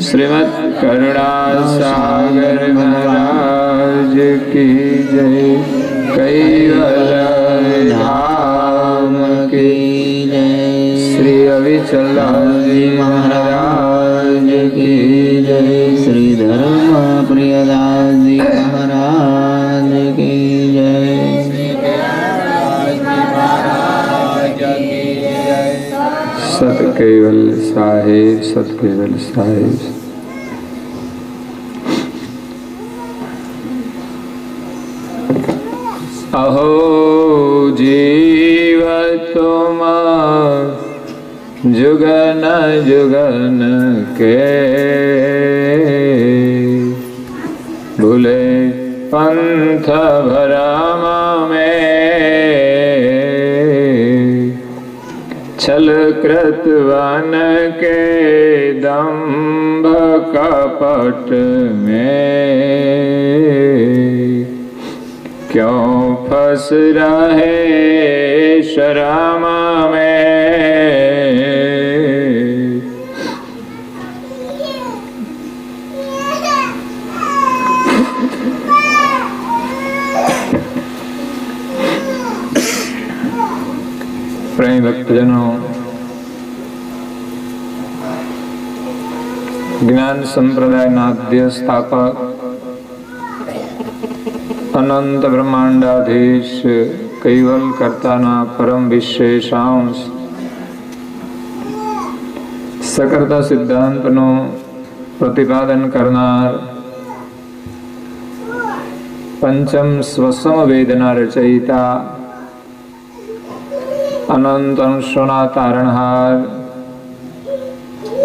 श्रीमद् करुणा सागर महाराज की जय। कैवल धाम की जय। श्री अविचल जी महाराज की जय। श्री धर्म प्रियदास जी महाराज की जय। सत केवल साहिब, सत केवल साहिब। अहो जीव तुम जुगन जुगन के, भूले पंथ भरम में, छल कृतवन के दंभ कपट में, क्यों फंस रहे शर्म में। प्रेम भक्तजनों, ज्ञान संप्रदाय नाद्य स्थापक अनंत ब्रह्मांडाधीश कैवल कर्ताना परम विशेषांश सकर्ता सिद्धांतનું प्रतिपादन करनार पंचम स्वसम वेदना रचयिता अनंत अंशोना तारणहार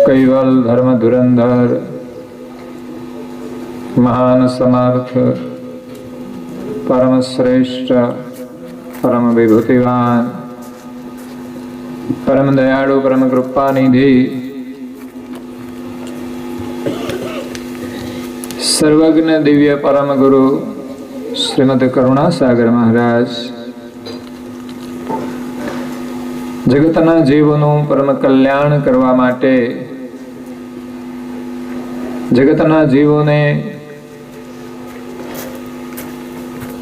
कैवल धर्म धुरंधर महान समर्थ परम श्रेष्ठ परम विभूतिवान परम दयालु परम कृपा निधि सर्वज्ञ दिव्य परम गुरु श्रीमद करुणा सागर महाराज जगतना जीवोનું परम कल्याण करवा माटे जगतना जीवोने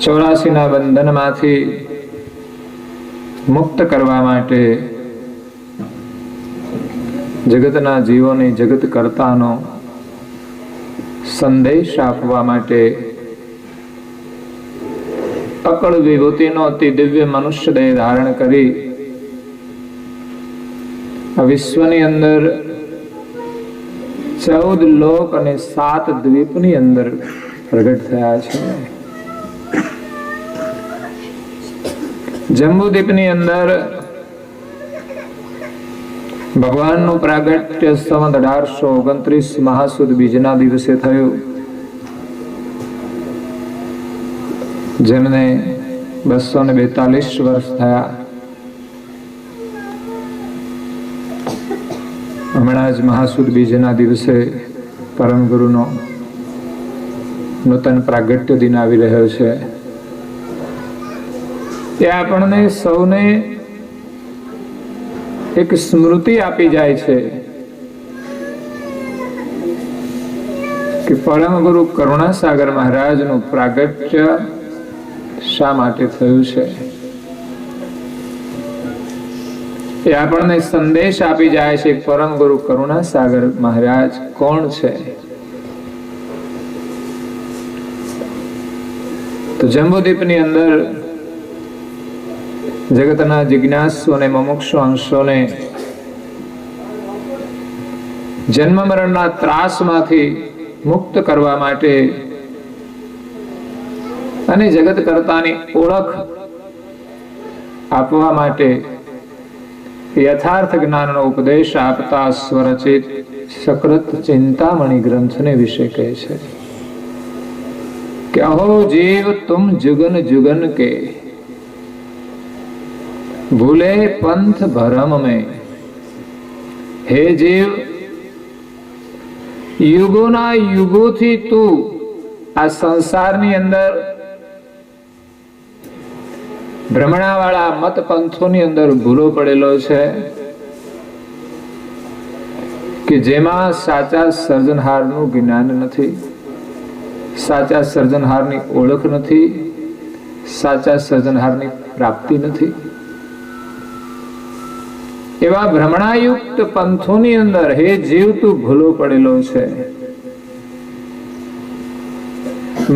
84 ના બંધનમાંથી મુક્ત કરવા માટે જગતના જીવોને જગત કર્તાનો સંદેશ આપવા માટે અકળ વિભૂતિનો અતિ દિવ્ય મનુષ્ય દેહ ધારણ કરી આ વિશ્વની અંદર 14 લોક અને 7 દ્વીપની અંદર પ્રગટ થયા છે। जम्बूद्वीपनी अंदर भगवानનું प्रागट्य संवत 1829 महासुद बीजना दिवसे थयुं, जेमने 242 वर्ष थया। हमणां ज महासुद बीजना दिवसे परम गुरुनो नूतन प्रागट्य दिन आवी रह्यो छे। आपने सौने एक स्मृति आपी जाए छे कि परम गुरु करुणा सागर महाराज नु प्रागट्य शा माटे थयुं छे। ए आपने संदेश आपी जाए छे परम गुरु करुणा सागर महाराज कोण छे। तो जम्बूद्वीपनी अंदर जगतना जिज्ञासु ने मुमुक्षु अंशों ने जन्म मरणना ત્રાસમાંથી મુક્ત કરવા માટે અને જગત કર્તાની ઓળખ આપવા માટે यथार्थ ज्ञानનો ઉપદેશ આપતા સ્વરચિત સકૃત ચિંતામણી ગ્રંથને વિશે કહે છે કે અહો જીવ तुम जुगन जुगन के भूले पंथ भरम में। हे जीव, युगोना युगो थी तू आ संसारनी अंदर भ्रमणावाळा मत पंथोनी अंदर भूलो पड़ेलो छे કે જેમાં સાચા સર્જનહારનું જ્ઞાન નથી, સાચા સર્જનહારની ઓળખ નથી, સાચા સર્જનહારની પ્રાપ્તિ નથી. એવા ભ્રમણાયુક્ત પંથોની અંદર હે જીવ તું ભૂલો પડેલો છે.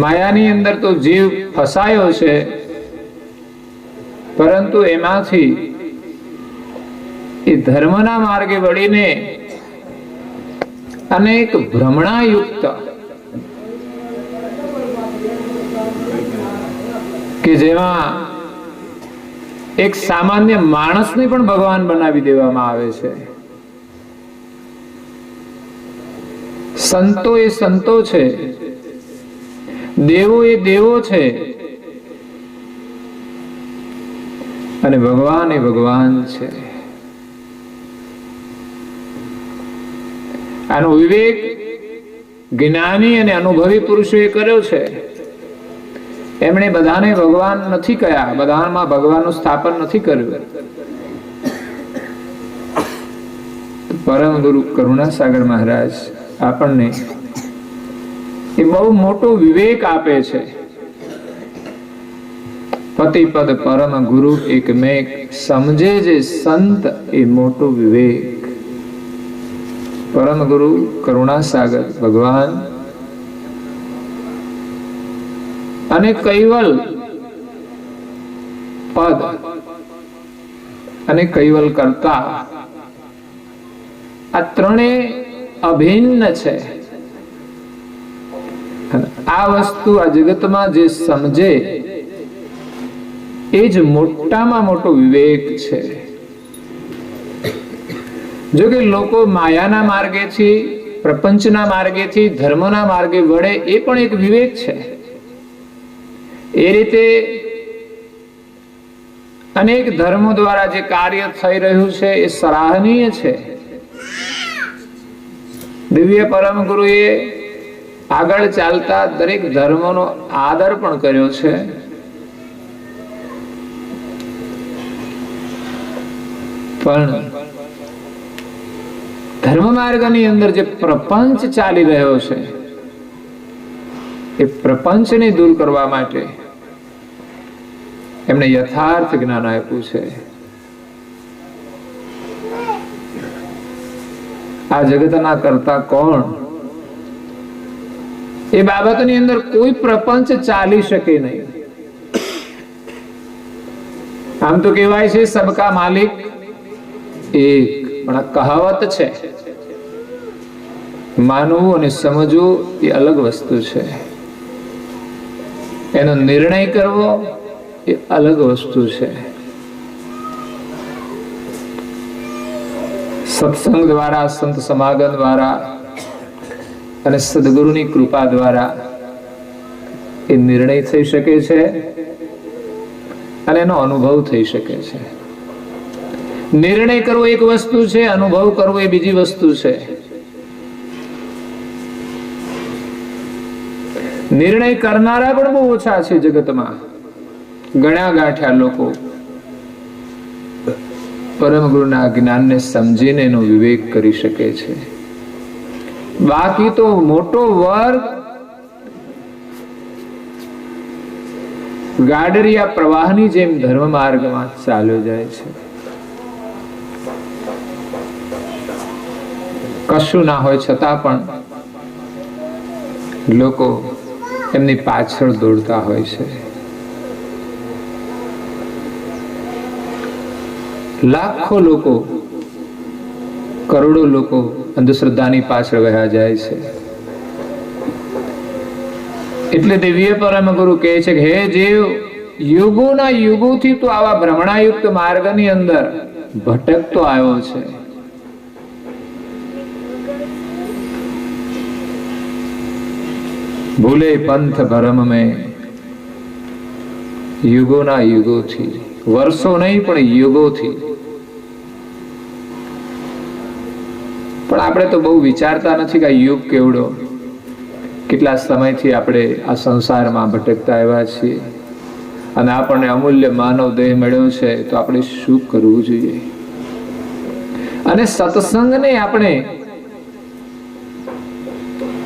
માયાની અંદર તો જીવ ફસાયો છે, પરંતુ એમાંથી એ ધર્મના માર્ગે વળીને અનેક ભ્રમણાયુક્ત કે જેમાં એક સામાન્ય માણસને પણ ભગવાન બનાવી દેવામાં આવે છે. સંતો એ સંતો છે, દેવો એ દેવો છે, અને ભગવાન એ ભગવાન છે. આનો વિવેક જ્ઞાની અને અનુભવી પુરુષોએ કર્યો છે. એમણે બધાને ભગવાન નથી કહ્યા, બધામાં ભગવાનનું સ્થાપન નથી કર્યું. પરમ ગુરુ કરુણાસાગર મહારાજ આપણને એ બહુ મોટો વિવેક આપે છે. પતિપદ પરમ ગુરુ એકમેક, સમજે જે સંત એ મોટો વિવેક. પરમ ગુરુ કરુણાસાગર ભગવાન અને કૈવલ પદ અને કૈવલ કરતા આ ત્રણેય અભિન્ન છે. આ વસ્તુ આ જગતમાં જે સમજે એ જ મોટામાં મોટો વિવેક છે. જો કે લોકો માયાના માર્ગેથી, પ્રપંચના માર્ગેથી, ધર્મના માર્ગે વળે એ પણ એક વિવેક છે. એ રીતે અનેક ધર્મો દ્વારા જે કાર્ય થઈ રહ્યું છે એ સરાહનીય છે. દિવ્ય પરમ ગુરુએ આગળ ચાલતા દરેક ધર્મોનો આદર પણ કર્યો છે. પણ ધર્મ માર્ગની અંદર જે પ્રપંચ ચાલી રહ્યો છે એ પ્રપંચને દૂર કરવા માટે એમણે યથાર્થ જ્ઞાન આપ્યું છે. આ જગતના કરતા કોણ એ બાબતની અંદર કોઈ પ્રપંચ ચાલી શકે નહીં. આમ તો કહેવાય છે સબકા માલિક એક, પણ આ કહાવત છે. માનવું અને સમજવું એ અલગ વસ્તુ છે. એનો નિર્ણય કરવો એ અલગ વસ્તુ છે. સત્સંગ દ્વારા, સંત સમાગમ દ્વારા અને સદગુરુની કૃપા દ્વારા એ નિર્ણય થઈ શકે છે અને એનો અનુભવ થઈ શકે છે. નિર્ણય કરવો એક વસ્તુ છે, અનુભવ કરવો એ બીજી વસ્તુ છે. નિર્ણય કરનારા પણ બહુ ઓછા છે જગતમાં. ગણ્યા ગાંઠ્યા લોકો પરમ ગુરુના જ્ઞાનને સમજીને એનો વિવેક કરી શકે છે. બાકી તો મોટો વર્ગ ગાડરિયા પ્રવાહની જેમ ધર્મ માર્ગમાં ચાલ્યો જાય છે. કશું ના હોય છતાં પણ લોકો એમની પાછળ દોડતા હોય છે. લાખો લોકો, કરોડો લોકો અંધશ્રદ્ધાની પાછળ વહ્યા જાય છે. એટલે દિવ્ય પરમ ગુરુ કહે છે કે હે જીવ, યુગોના યુગોથી તું આવા ભ્રમણાયુક્ત માર્ગની અંદર ભટકતો આવ્યો છે. ભૂલે પંથ ભરમ મેં, યુગોના યુગોથી, વર્ષો નહીં પણ યુગોથી. પણ આપણે તો બહુ વિચારતા નથી કે આ યુગ કેવડો, કેટલા સમયથી આપણે આ સંસારમાં ભટકતા આવ્યા છીએ અને આપણને અમૂલ્ય માનવ દેહ મળ્યો છે, તો આપણે શું કરવું જોઈએ? અને સત્સંગને આપણે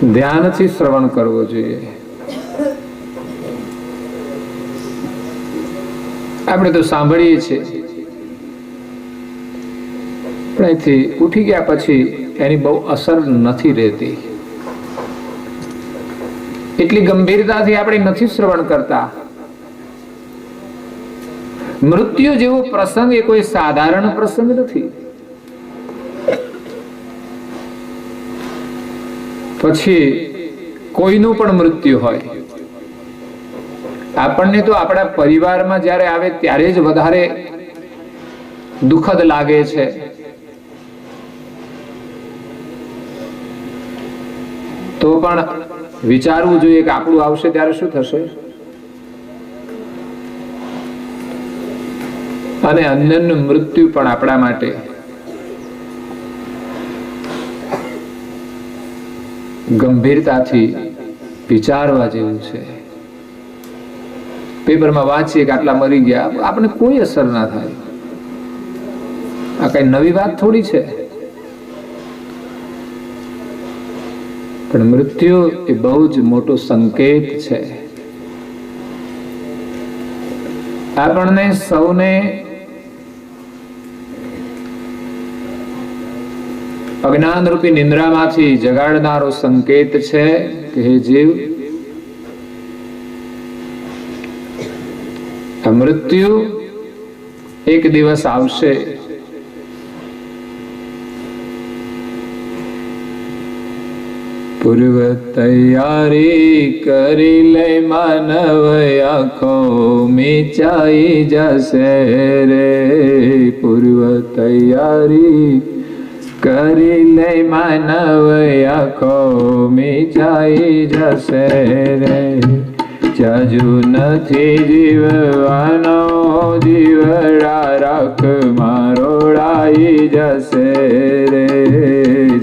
ધ્યાનથી શ્રવણ કરવો જોઈએ. આપણે તો સાંભળીએ છીએ, પણ અહીંથી ઉઠી ગયા પછી એની બહુ અસર નથી રહેતી. એટલી ગંભીરતાથી આપણે નથી શ્રવણ કરતા. મૃત્યુ જેવો પ્રસંગ એ કોઈ સાધારણ પ્રસંગ નથી. પછી કોઈનું પણ મૃત્યુ હોય, આપણને તો આપણા પરિવારમાં જ્યારે આવે ત્યારે જ વધારે દુઃખદ લાગે છે. તો પણ વિચારવું જોઈએ કે આપણું આવશે ત્યારે શું થશે, અને અન્યનું મૃત્યુ પણ આપણા માટે ગંભીરતાથી વિચારવા જેવું છે. પેપરમાં વાંચીએ કે આટલા મરી ગયા, આપણે કોઈ અસર ના થાય. આ કઈ નવી વાત થોડી છે. પણ મૃત્યુ એ બહુ જ મોટો સંકેત છે. આપણને સૌને અજ્ઞાન રૂપી નિંદ્રામાંથી જગાડનારો સંકેત છે કે હે જીવ, આ મૃત્યુ એક દિવસ આવશે. પૂર્વ તૈયારી કરી લે માનવ, આંખો મીચાઈ જશે રે. પૂર્વ તૈયારી કરી લે માનવ, આંખો મીચાઈ જશે રે. જાજુ નથી જીવવાનો, જીવડા રાખ મારોડાઈ જશે રે.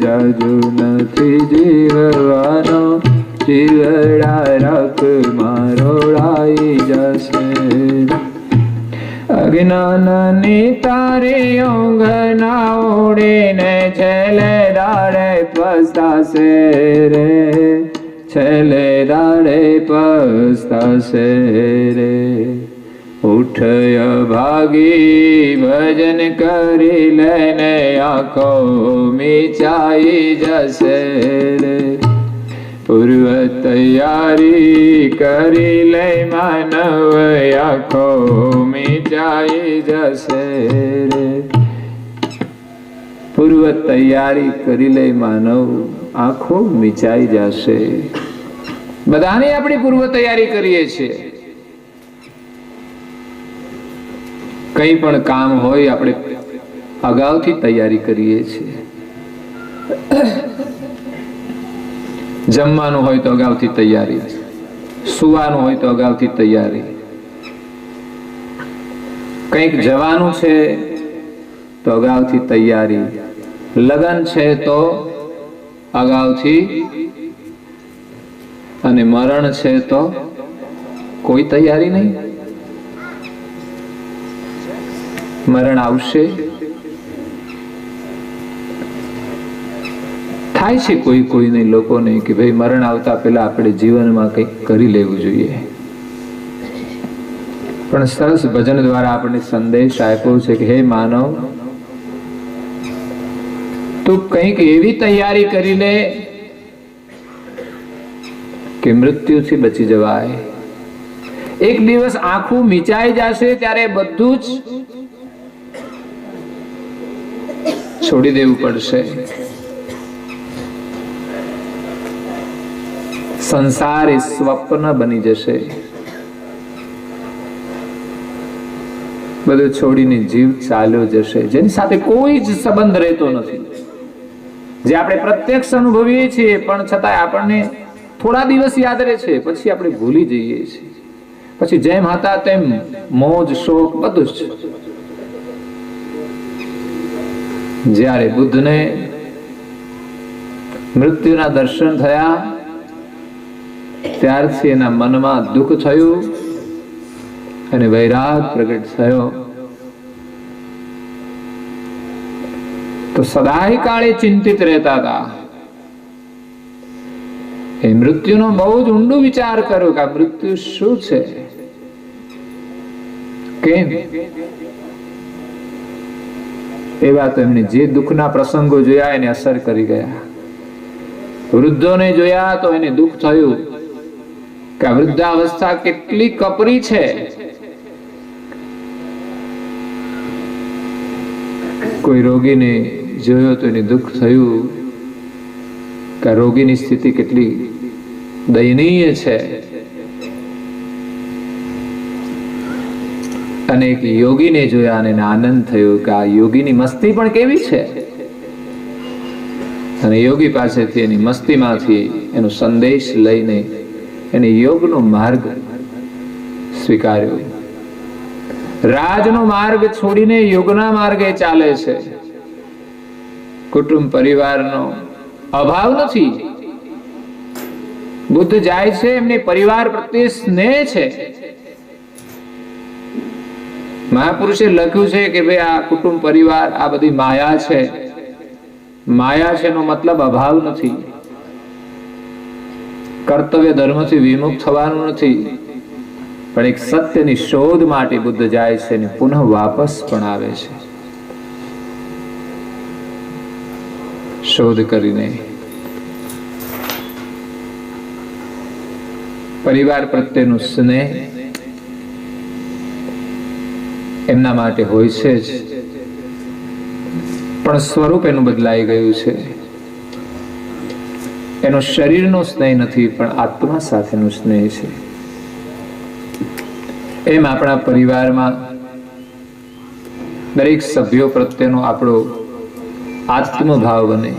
જાજુ નથી જીવવાનો, જીવડા રાખ મારોડાઈ જશે. અજ્ઞાનની તારી ઊંઘ ના ઉડીને છેલ્લે દાડે પસ્તાશે રે. છેલ્લે દાડે પસ્તાશે રે. ઉઠય ભાગી ભજન કરી લેને, આંખો મીચાઈ જશે રે. પૂર્વ તૈયારી કરી લે માનવ, આંખો મીચાઈ જશે રે. પૂર્વ તૈયારી કરી લે માનવ, આંખો મીચાઈ જશે. બધાને આપણી પૂર્વ તૈયારી કરીએ છીએ. કઈ પણ કામ હોય આપણે અગાઉથી તૈયારી કરીએ છીએ. જમવાનું હોય તો અગાઉથી તૈયારી, સુવાનું હોય તો અગાઉથી તૈયારી, કંઈક જવાનું છે તો અગાઉથી તૈયારી, લગ્ન છે તો અગાઉથી, અને મરણ છે તો કોઈ તૈયારી નહીં. મરણ આવશે. થાય છે કોઈ કોઈને લોકોને કે ભાઈ મરણ આવતા પહેલા આપણે જીવનમાં કંઈક કરી લેવું જોઈએ. પણ સરસ ભજન દ્વારા આપણને સંદેશ આપ્યો છે કે હે માનવ, તું કંઈક એવી તૈયારી કરી લે કે મૃત્યુથી બચી જવાય. એક દિવસ આંખું મીચાઈ જશે ત્યારે બધું જ છોડી દેવું પડશે. સંસાર એ સ્વપ્ન બની જશે. બધું છોડીને જીવ ચાલ્યો જશે, જેની સાથે કોઈ જ સંબંધ રહેતો નથી, જે આપણે પ્રત્યક્ષ અનુભવીએ છીએ પણ છતાં આપણને થોડા દિવસ યાદ રહે છે, પછી આપણે ભૂલી જઈએ છીએ. પછી જેમ હતા તેમ મોજ શોખ બધું જ. જ્યારે બુદ્ધને મૃત્યુના દર્શન થયા ત્યારથી એના મનમાં દુઃખ થયું અને વૈરાગ પ્રગટ થયો. તો સદાય કાળે ચિંતિત રહેતા હતા એ મૃત્યુનો બહુ જ ઊંડો વિચાર કર્યો કે આ મૃત્યુ શું છે, કેમ. એવા તો એમણે જે દુઃખના પ્રસંગો જોયા એને અસર કરી ગયા. વૃદ્ધોને જોયા તો એને દુઃખ થયું કે આ વૃદ્ધાવસ્થા કેટલી કપરી છે. કોઈ રોગીને જોયો તો એને દુઃખ થયું કે રોગીની સ્થિતિ કેટલી દયનીય છે. અને એક યોગીને જોયા અને આનંદ થયો કે આ યોગીની મસ્તી પણ કેવી છે. અને યોગી પાસેથી એની મસ્તીમાંથી એનો સંદેશ લઈને એને યોગનો માર્ગ સ્વીકાર્યો. રાજનો માર્ગ છોડીને યોગના માર્ગે ચાલે છે. કુટુંબ પરિવારનો અભાવ નથી. બુદ્ધ જાય છે એમને પરિવાર પ્રત્યે સ્નેહ છે. મહાપુરુષે લખ્યું છે કે ભાઈ આ કુટુંબ પરિવાર આ બધી માયા છે. માયા છે એનો મતલબ અભાવ નથી. કર્તવ્ય ધર્મથી વિમુખ થવાનું નથી, પણ એક સત્યની શોધ માટે બુદ્ધ જાય છે અને પુનઃ વાપસ પણ આવે છે. શોધ કરીને પરિવાર પ્રત્યેનું સ્નેહ એમના માટે હોય છે જ, પણ સ્વરૂપ એનું બદલાઈ ગયું છે. એનો શરીરનો સ્નેહ નથી, પણ આત્મા સાથેનું સ્નેહ છે. એમ આપણા પરિવારમાં દરેક સભ્યો પ્રત્યેનો આપણો આત્મભાવ બને.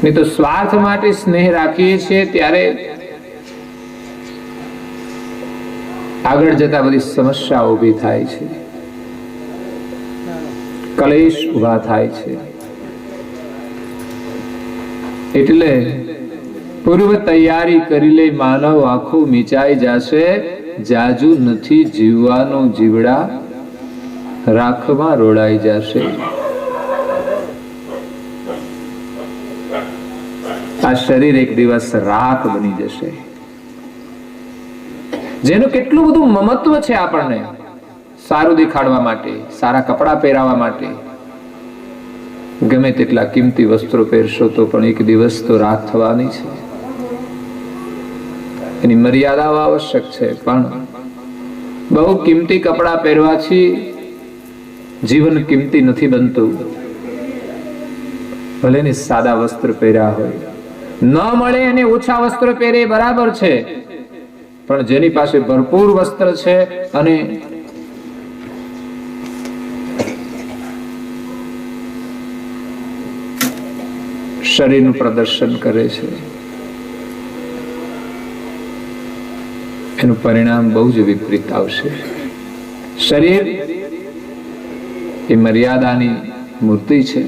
નહીં તો સ્વાર્થ માટે સ્નેહ રાખીએ છીએ ત્યારે આગળ જતા બધી સમસ્યાઓ ઊભી થાય છે, કલેશ ઊભા થાય છે. એટલે પૂર્વ તૈયારી કરી લે માનવ આંખો મીચાઈ જશે. જાજુ નથી જીવવાનો જીવડા રાખમાં રોડાઈ જશે. આ શરીર એક દિવસ રાખ બની જશે. જેનું કેટલું બધું મમત્વ છે આપણને, સારું દેખાડવા માટે, સારા કપડા પહેરાવા માટે, ગમે તેટલા કિંમતી વસ્ત્રો પહેરશો તો પણ એક દિવસ તો રાખ થવાની છે. એની મર્યાદાઓ આવશ્યક છે, પણ બહુ કિંમતી કપડા પહેરવાથી જીવન કિંમતી નથી બનતું. ભલે ને સાદા વસ્ત્ર પહેર્યા હોય, ન મળે અને ઓછા વસ્ત્ર પહેરે બરાબર છે, પણ જેની પાસે ભરપૂર વસ્ત્ર છે અને શરીરનું પ્રદર્શન કરે છે, એનું પરિણામ બહુ જ વિપરીત આવશે. શરીર એ મર્યાદાની મૂર્તિ છે.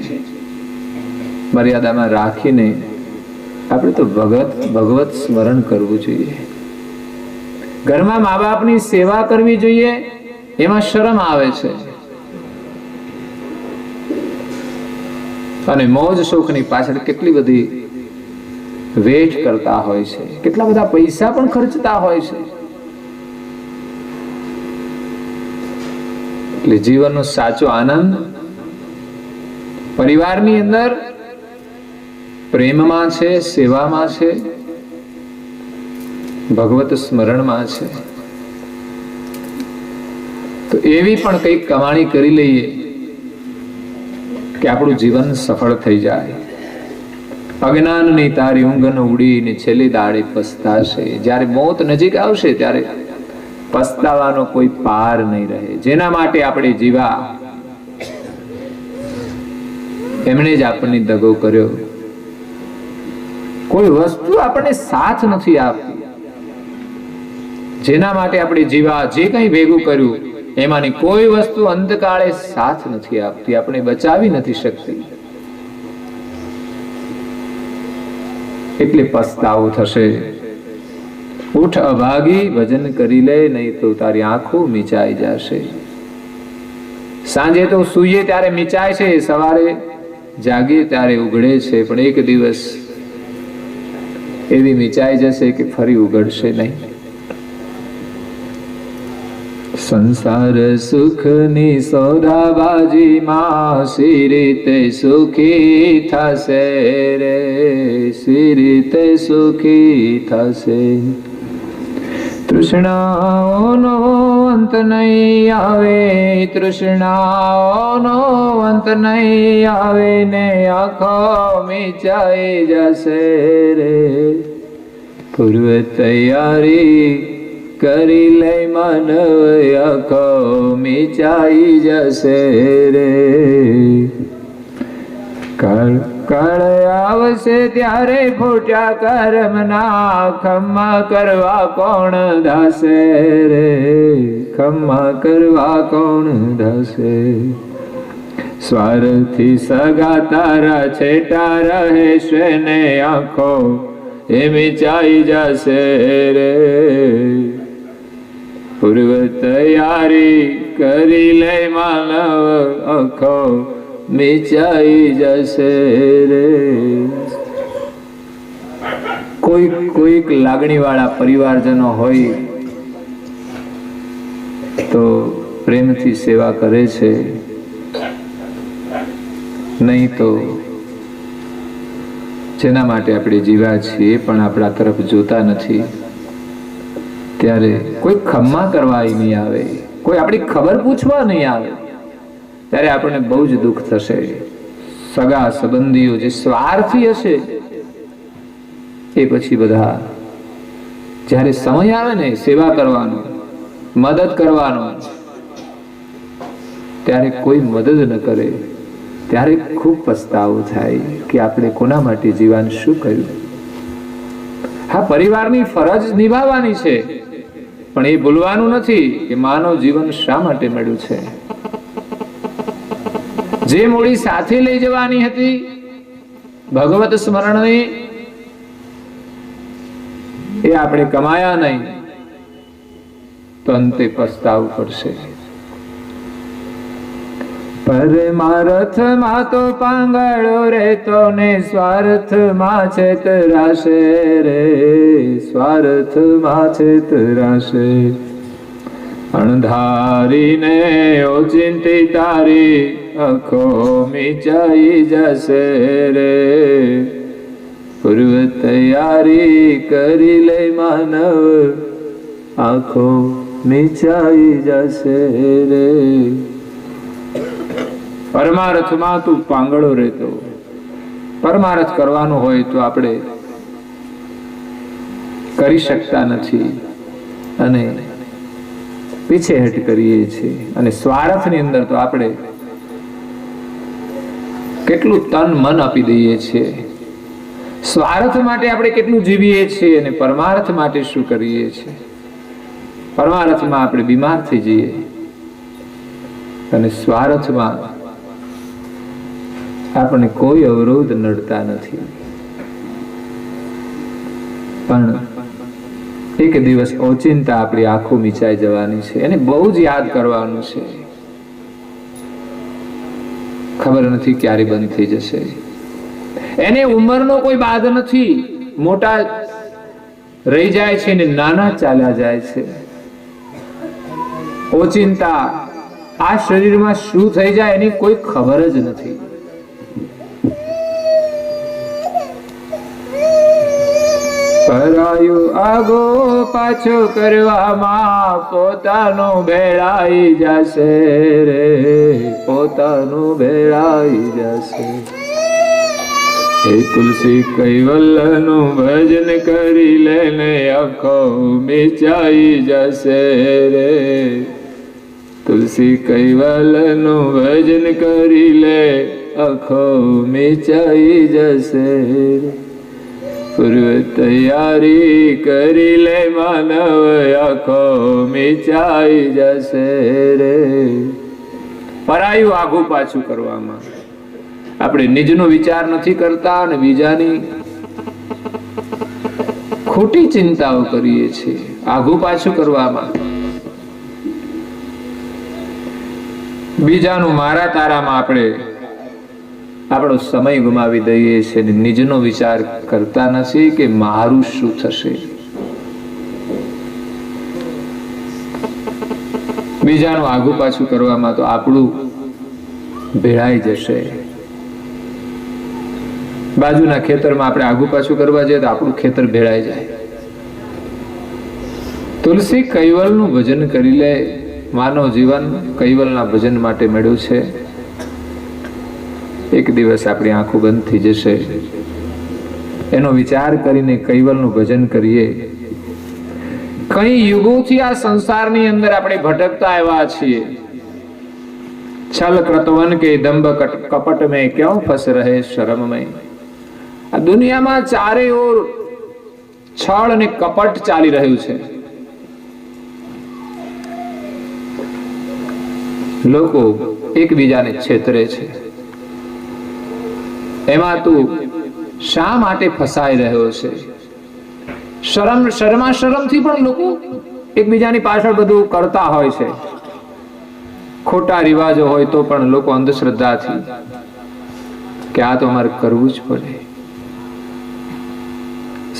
મર્યાદામાં રાખીને આપણે તો ભગવત સ્મરણ કરવું જોઈએ. ઘરમાં મા બાપની સેવા કરવી જોઈએ, એમાં શરમ આવે છે. અને મોજ શોખની પાછળ કેટલી બધી વેઠ કરતા હોય છે, કેટલા બધા પૈસા પણ ખર્ચતા હોય છે. એટલે જીવનનો સાચો આનંદ પરિવારની અંદર પ્રેમમાં છે, સેવામાં છે, ભગવત સ્મરણમાં છે. તો એવી પણ કંઈક કમાણી કરી લઈએ કે આપણું જીવન સફળ થઈ જાય. અજ્ઞાનની તારી ઊંઘ ઉડીને છેલ્લી દાડે પસ્તાશે. જ્યારે મોત નજીક આવશે ત્યારે પસ્તાવાનો કોઈ પાર નહીં રહે. જેના માટે આપણે જીવા એમણે જ આપણને દગો કર્યો. કોઈ વસ્તુ આપણને સાથ નથી આપતી. જેના માટે આપણે જીવા, જે કંઈ ભેગું કર્યું એમાંની કોઈ વસ્તુ અંતકાળે સાથ નથી આપતી, આપણે બચાવી નથી શકતી. એટલે પસ્તાવો થશે. ઉઠ અભાગી, ભજન કરી લે, નહીં તો તારી આંખો મીચાઈ જશે. સાંજે તો સૂઈએ ત્યારે મીચાય છે, સવારે જાગીએ ત્યારે ઉઘડે છે, પણ એક દિવસ એવી મીચાઈ જશે કે ફરી ઉગડશે નહીં. સંસાર સુખની સોદાબાજીમાં સી રીતે સુખી થશે રે, સી રીતે સુખી થશે. તૃષ્ણાઓનો અંત નહીં આવે, તૃષ્ણાઓનો અંત નહીં આવે ને આંખો મીચાઈ જશે રે. પૂર્વ તૈયારી કરી લે માનવ, આંખો મીચાઈ જશે રે. કાળ આવશે ત્યારે ફૂટ્યા કર્મના, ખમ્મા કરવા કોણ ધાસે રે, ખમ્મા કરવા કોણ ધાસે. સ્વાર્થી સગા તારા છેટા રહેશે ને આંખો એ મીચાઈ જશે રે. પૂર્વ તૈયારી કરી લે માનવ, આંખો મીચાઈ જશે રે. કોઈક લાગણી વાળા પરિવારજનો હોય તો પ્રેમથી સેવા કરે છે, નહીં તો જેના માટે આપણે જીવ્યા છીએ પણ આપણા તરફ જોતા નથી, ત્યારે કોઈ ખમ્મા કરવા નહીં આવે, કોઈ આપણી ખબર પૂછવા નહીં આવે, ત્યારે આપણને બહુ જ દુઃખ થશે. સગા સંબંધીઓ જે સ્વાર્થી હશે એ પછી બધા જ્યારે સમય આવે ને સેવા કરવાનો, મદદ કરવાનો, ત્યારે કોઈ મદદ ન કરે, ત્યારે ખૂબ પસ્તાવો થાય કે આપણે કોના માટે જીવન શું કર્યું. હા, પરિવારની ફરજ નિભાવવાની છે, પણ એ ભૂલવાનું નથી કે માનવ જીવન શા માટે મળ્યું છે. જે મૂડી સાથે લઈ જવાની હતી ભગવત સ્મરણની, એ આપણે કમાયા નહીં તો અંતે પસ્તાવું પડશે. પરમાર્થમાં તો પાંગળો રહેતો ને સ્વાર્થમાં છેતરાશે રે, સ્વાર્થમાં છેતરાશે. અણધારીને ઓચિંતી તારી આંખો મીચાઈ જશે રે. પૂર્વ તૈયારી કરી લે માનવ, આંખો મીચાઈ જશે રે. પરમાર્થમાં તું પાંગળો રહેતો. પરમાર્થ કરવાનો હોય તો આપણે કરી શકતા નથી અને પીછેહટ કરીએ છીએ, અને સ્વાર્થની અંદર તો આપણે કેટલું તન મન આપી દઈએ છીએ. સ્વાર્થ માટે આપણે કેટલું જીવીએ છીએ અને પરમાર્થ માટે શું કરીએ છીએ. પરમાર્થમાં આપણે બીમાર થઈ જઈએ અને સ્વાર્થમાં આપણને કોઈ અવરોધ નડતા નથી. પણ એક દિવસ ઓચિંતા આપણી આંખો મીચાઈ જવાની છે, એને બહુ જ યાદ કરવાનું છે. ખબર નથી ક્યારે બંધ થઈ જશે. એને ઉંમરનો કોઈ બાદ નથી. મોટા રહી જાય છે ને નાના ચાલ્યા જાય છે. ઓચિંતા આ શરીરમાં શું થઈ જાય એની કોઈ ખબર જ નથી. પરાયું આગો પાછો કરવામાં પોતાનું ભેળાઈ જશે રે, પોતાનું ભેળાઈ જશે. હે તુલસી કૈવલ્યનું ભજન કરી લેને આંખો મીચાઈ જશે રે. તુલસી કૈવલ્યનું ભજન કરી લે, આંખો મીચાઈ જશે રે. પૂર્વ તૈયારી કરી લે માનવ, આંખો મીચાઈ જશે રે. પરાયું આઘું પાછું કરવામાં આપણે નિજનો વિચાર નથી કરતા અને બીજાની ખોટી ચિંતાઓ કરીએ છીએ. આઘું પાછું કરવામાં બીજાનું મારા તારામાં આપણે આપણો સમય ગુમાવી દઈએ છીએ અને નિજનો વિચાર કરતા નથી કે મારું શું થશે. બીજાનું આગુ પાછું કરવામાં તો આપણું ભેળાઈ જશે. બાજુના ખેતરમાં આપણે આગુ પાછું કરવા જઈએ તો આપણું ખેતર ભેળાઈ જાય. તુલસી કૈવલનું ભજન કરી લે. માનવ જીવન કૈવલના ભજન માટે મળ્યું છે. એક દિવસ આપણી આંખો બંધ થઈ જશે. એનો વિચાર કરીને કૈવલનું ભજન કરીએ. કઈ યુગોથી આ સંસારની અંદર આપણે ભટકતા આવ્યા છીએ. છલ ક્રતવન કે દંભ કપટ મેં ક્યાં ફસ રહે શરમ મેં. આ દુનિયામાં ચારે ઓર છળ અને કપટ ચાલી રહ્યું છે. લોકો એકબીજાને છેતરે છે. એમાં તું શા માટે ફસાઈ રહ્યો છે? શરમથી પણ લોકો એકબીજાની પાછળ બધું કરતા હોય છે. ખોટા રિવાજો હોય તો પણ લોકો અંધશ્રદ્ધાથી કે આ તો અમારે કરવું જ પડે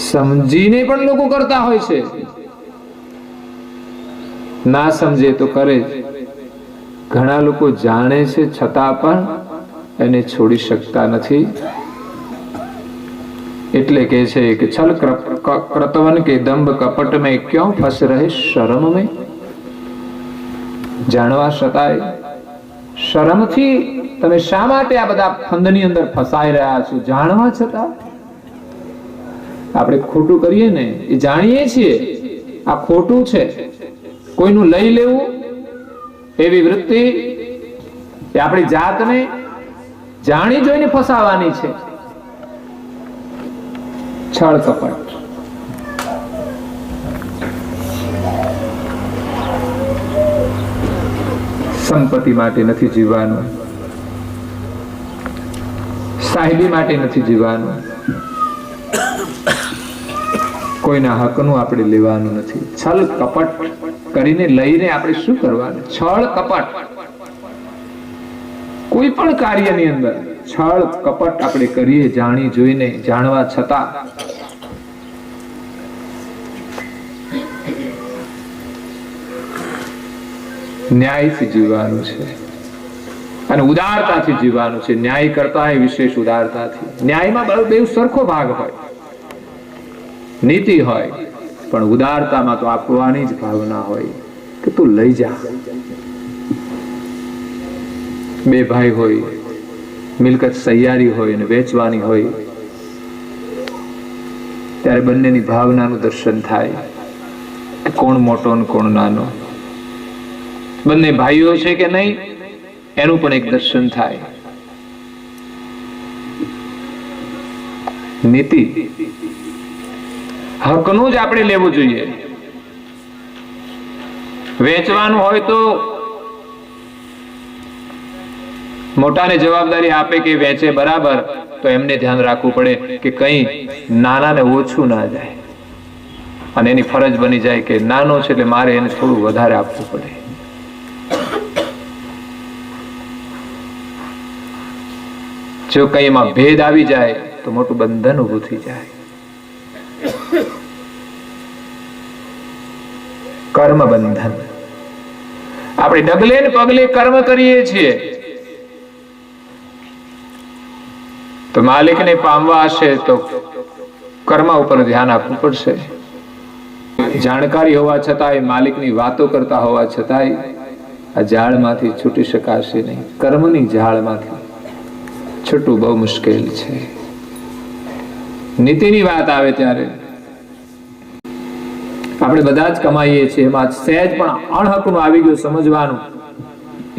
સમજીને પણ લોકો કરતા હોય છે. ના સમજે તો કરે જ. ઘણા લોકો જાણે છે છતાં પણ એને છોડી શકતા નથી. એટલે કે છે કે છલ ક્રતવન કે દંભ કપટ મેં ક્યાં ફસ રહે શરમ મેં. જાણવા છતાંય શરમથી તમે શા માટે આ બધા ફંદની અંદર ફસાઈ રહ્યા છો? જાણવા છતાં આપણે ખોટું કરીએ ને એ જાણીએ છીએ આ ખોટું છે. કોઈનું લઈ લેવું એવી વૃત્તિ એ આપણી જાતને જાણી જોઈને ફસાવાની છે. છળ કપટ. સંપત્તિ માટે નથી જીવવાનું. સાહેબી માટે નથી જીવવાનું. કોઈના હકનું આપણે લેવાનું નથી. છલ કપટ કરીને લઈને આપણે શું કરવાનું? છળ કપટ. કોઈ પણ કાર્યની અંદર છળ કપટ આપણે કરીએ જાણી જોઈને, જાણવા છતાં. ન્યાયથી જીવવાનું છે અને ઉદારતાથી જીવવાનું છે. ન્યાય કરતા હોય વિશેષ ઉદારતાથી. ન્યાયમાં બે સરખો ભાગ હોય, નીતિ હોય, પણ ઉદારતામાં તો આપવાની જ ભાવના હોય કે તું લઈ જા. બે ભાઈ હોય, મિલકત સૈયારી હોય અને વેચવાની હોય ત્યારે બંનેની ભાવનાનું દર્શન થાય કે કોણ મોટો ને કોણ નાનો. બંને ભાઈઓ છે કે નહીં એનું પણ એક દર્શન થાય. નીતિ હકનું જ આપણે લેવું જોઈએ. વેચવાનું હોય તો મોટાને જવાબદારી આપે કે વેચે બરાબર, તો એમને ધ્યાન રાખવું પડે કે કઈ નાનાને ઓછું ના જાય. અને એની ફરજ બની જાય કે નાનો છે એટલે મારે એને થોડું વધારે આપવું પડે. જો કઈ એમાં ભેદ આવી જાય તો મોટું બંધન ઊભું થઈ જાય. કર્મ બંધન. આપણે ડગલે ને પગલે કર્મ કરીએ છીએ તો માલિકને પામવા હશે તો કર્મ ઉપર ધ્યાન આપવું પડશે. જાણકારી હોવા છતાંય, માલિકની વાતો કરતા હોવા છતાંય આ જાળમાંથી છૂટી શકાશે નહીં. કર્મની જાળમાંથી છૂટવું બહુ મુશ્કેલ છે. નીતિની વાત આવે ત્યારે આપણે બધા જ કમાઈએ છીએ, એમાં સહેજ પણ અણહકનું આવી ગયું સમજવાનું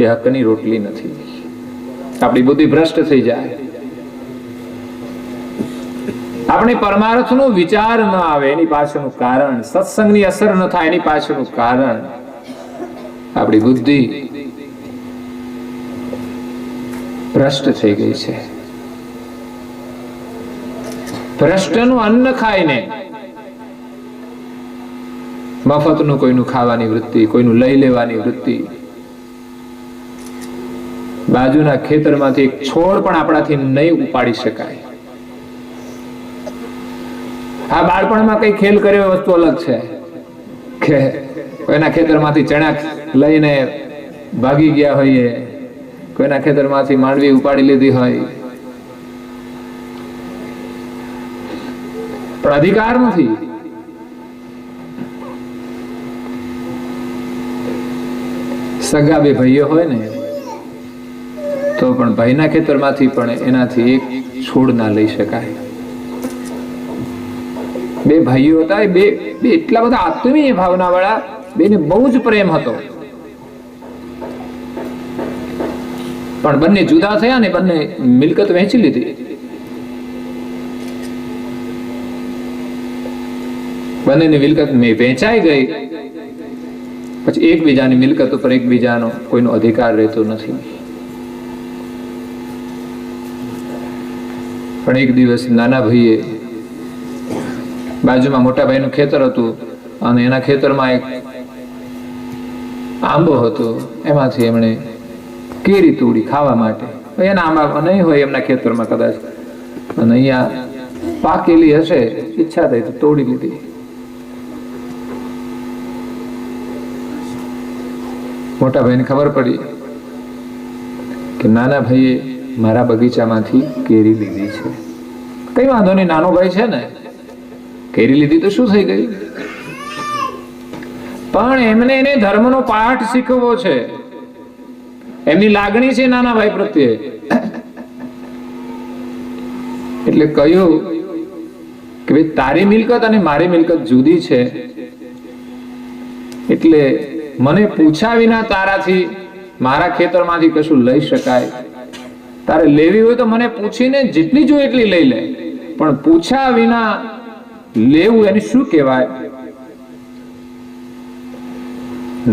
એ હકની રોટલી નથી. આપણી બુદ્ધિ ભ્રષ્ટ થઈ જાય. આપણે પરમાર્થનો વિચાર ન આવે એની પાછળનું કારણ, સત્સંગની અસર ન થાય એની પાછળનું કારણ આપણી બુદ્ધિ ભ્રષ્ટ થઈ ગઈ છે. ભ્રષ્ટનું અન્ન ખાઈને મફતનું કોઈનું ખાવાની વૃત્તિ, કોઈનું લઈ લેવાની વૃત્તિ, બાજુના ખેતરમાંથી એક છોડ પણ આપણાથી નહીં ઉપાડી શકાય. આ બાળપણમાં કઈ ખેલ કર્યો વસ્તુ અલગ છે કે કોઈના ખેતરમાંથી ચણા લઈને ભાગી ગયા હોઈએ, કોઈના ખેતરમાંથી માંડવી ઉપાડી લીધી હોય, પણ અધિકાર નથી. સગા બે ભાઈઓ હોય ને તો પણ ભાઈના ખેતરમાંથી પણ એનાથી એક છોડ ના લઈ શકાય. બે ભાઈઓ હતા, બે એટલા બધા આત્મીય ભાવના વાળા, બેને બહુ જ પ્રેમ હતો, પણ બંને જુદા થયા ને બંને મિલકત વહેંચી લીધી. બંનેની મિલકત વહેંચાઈ ગઈ પછી એકબીજાની મિલકત ઉપર એકબીજાનો કોઈનો અધિકાર રહેતો નથી. પણ એક દિવસ નાના ભાઈએ, બાજુમાં મોટા ભાઈનું ખેતર હતું અને એના ખેતરમાં એક આંબો હતો, એમાંથી એમણે કેરી તોડી ખાવા માટે. એના આંબા નહીં હોય એમના ખેતરમાં કદાચ, અને અહીંયા પાકેલી હશે, ઈચ્છા થઈ તો તોડી લીધી. મોટા ભાઈને ખબર પડી કે નાના ભાઈએ મારા બગીચામાંથી કેરી લીધી છે. કઈ વાંધો નહીં, નાનો ભાઈ છે ને, કેરી લીધી તો શું થઈ ગયું? પણ એમને એને ધર્મનો પાઠ શીખવવો છે, એમની લાગણી છે નાના ભાઈ પ્રત્યે. એટલે કહ્યું કે ભાઈ તારી મિલકત અને મારી મિલકત જુદી છે, એટલે મને પૂછ્યા વિના તારાથી મારા ખેતરમાંથી કશું લઈ શકાય. તારે લેવી હોય તો મને પૂછીને જેટલી જોઈએ એટલી લઈ લે, પણ પૂછ્યા વિના લેવું એને શું કહેવાય?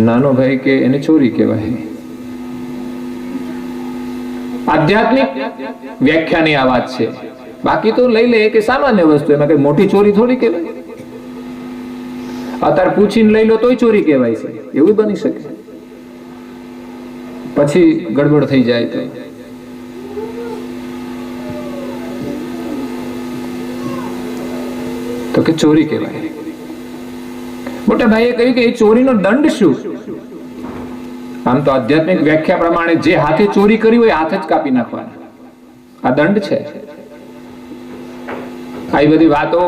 નાનો ભાઈ કે એને ચોરી કહેવાય. આધ્યાત્મિક વ્યાખ્યાની આ વાત છે. બાકી તો લઈ લે કે સામાન્ય વસ્તુ, એમાં કઈ મોટી ચોરી થોડી કહેવાય. અત્યારે પૂછીને લઈ લો તોય ચોરી કહેવાય છે, એવું બની શકે. પછી ગડબડ થઈ જાય તો કે ચોરી કહેવાય. મોટા ભાઈએ કહ્યું કે એ ચોરીનો દંડ શું? આમ તો આધ્યાત્મિક વ્યાખ્યા પ્રમાણે જે હાથે ચોરી કરી હોય હાથ જ કાપી નાખવાના, આ દંડ છે. આવી બધી વાતો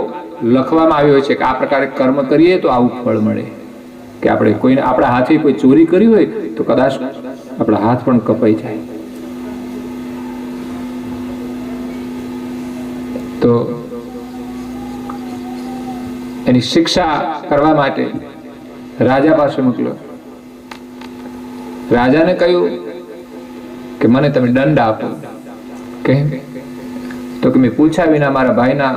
લખવામાં આવી હોય છે કે આ પ્રકારે કર્મ કરીએ તો આવું ફળ મળે, કે આપણે કોઈને આપણા હાથે કોઈ ચોરી કરી હોય તો કદાચ આપણા હાથ પણ કપાઈ જાય. તો એની શિક્ષા કરવા માટે રાજા પાસે મોકલ્યો. રાજાને કહ્યું કે મને તમે દંડ આપો. કેમ? તો કે મેં પૂછ્યા વિના મારા ભાઈના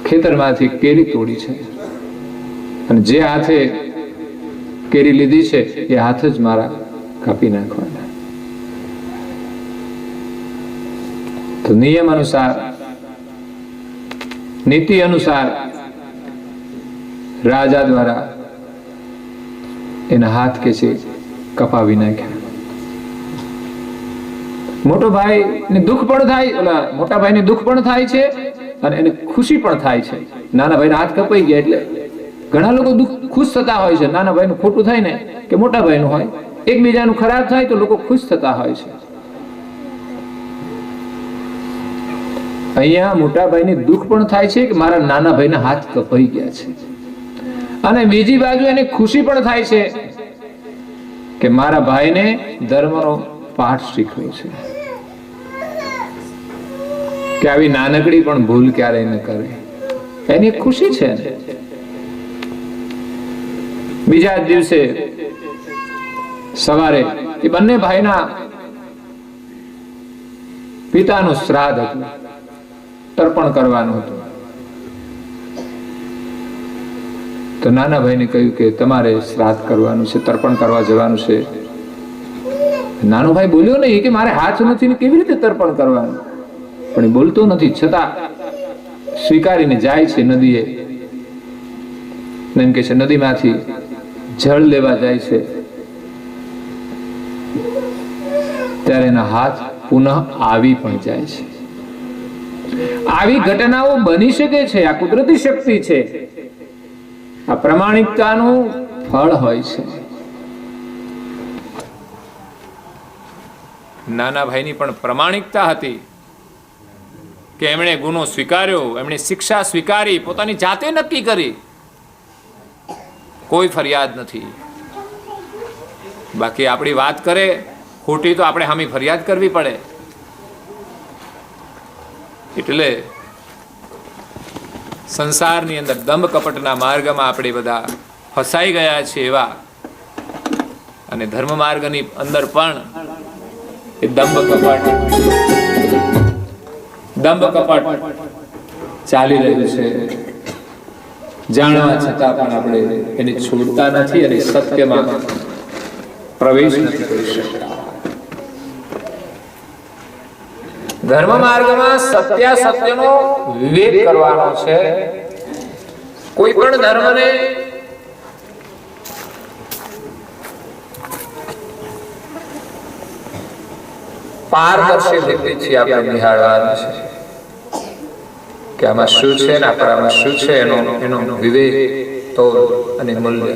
ખેતરમાંથી કેરી તોડી છે, અને જે હાથે કેરી લીધી છે એ હાથ જ મારા કાપી નાખવાના. તો નિયમ અનુસાર, નીતિ અનુસાર રાજા દ્વારા એના હાથ કે છે કપાવી નાખ્યા. મોટો ભાઈ ને દુઃખ પણ થાય, ઓલા મોટા ભાઈને દુઃખ પણ થાય છે અને એને ખુશી પણ થાય છે. નાના ભાઈના હાથ કપાઈ ગયા એટલે ઘણા લોકો ખુશ થતા હોય છે. નાના ભાઈનું ખોટું થાય ને કે મોટા ભાઈનું હોય, એકબીજાનું ખરાબ થાય તો લોકો ખુશ થતા હોય છે. અહીંયા મોટા ભાઈને દુઃખ પણ થાય છે કે મારા નાના ભાઈના હાથ કપાઈ ગયા છે, અને બીજી બાજુ એને ખુશી પણ થાય છે કે મારા ભાઈને ધર્મનો પાઠ શીખવ્યો છે, કે આવી નાનકડી પણ ભૂલ ક્યારેય ન કરે. એની ખુશી છે. બીજા દિવસે સવારે એ બંને ભાઈના પિતાનું શ્રાદ્ધ હતું, તર્પણ કરવાનું હતું. તો નાના ભાઈને કહ્યું કે તમારે શ્રાદ્ધ કરવાનું છે, તર્પણ કરવા જવાનું છે. નાનો ભાઈ બોલ્યો નહીં કે મારે હાથ નથી ને કેવી રીતે તર્પણ કરવાનું, પણ એ બોલતો નથી, છતાં સ્વીકારીને જાય છે નદીએ. એમ કે છે નદીમાંથી જળ લેવા જાય છે. ત્યારે એના હાથ પુનઃ આવી પણ જાય છે. આવી ઘટનાઓ બની શકે છે. આ કુદરતી શક્તિ છે. આ પ્રમાણિકતાનું ફળ હોય છે. નાના ભાઈની પણ પ્રમાણિકતા હતી કે એમણે ગુનો સ્વીકાર્યો, એમણે શિક્ષા સ્વીકારી, પોતાની જાતે નક્કી કરી, કોઈ ફરિયાદ નથી. બાકી આપણી વાત કરે ખોટી તો આપણે સામે ફરિયાદ કરવી પડે. એટલે સંસારની અંદર દંભ કપટના માર્ગમાં આપણે બધા ફસાઈ ગયા છે એવા, અને ધર્મ માર્ગની અંદર પણ એ દંભ કપટ ચાલી રહ્યું છે. જાણવા છતાં પણ આપણે એને છોડતા નથી અને સત્યમાં પ્રવેશ નથી કરી શકતા. ધર્મ માર્ગમાં સત્યાસત્યનો વિવેક કરવાનો છે. કોઈ પણ ધર્મને પારદર્શી વૃત્તિથી આપણે નિહાળવાનું છે કે આમાં શું છે ને આપણામાં શું છે, એનો વિવેક તો અને મૂલ્ય.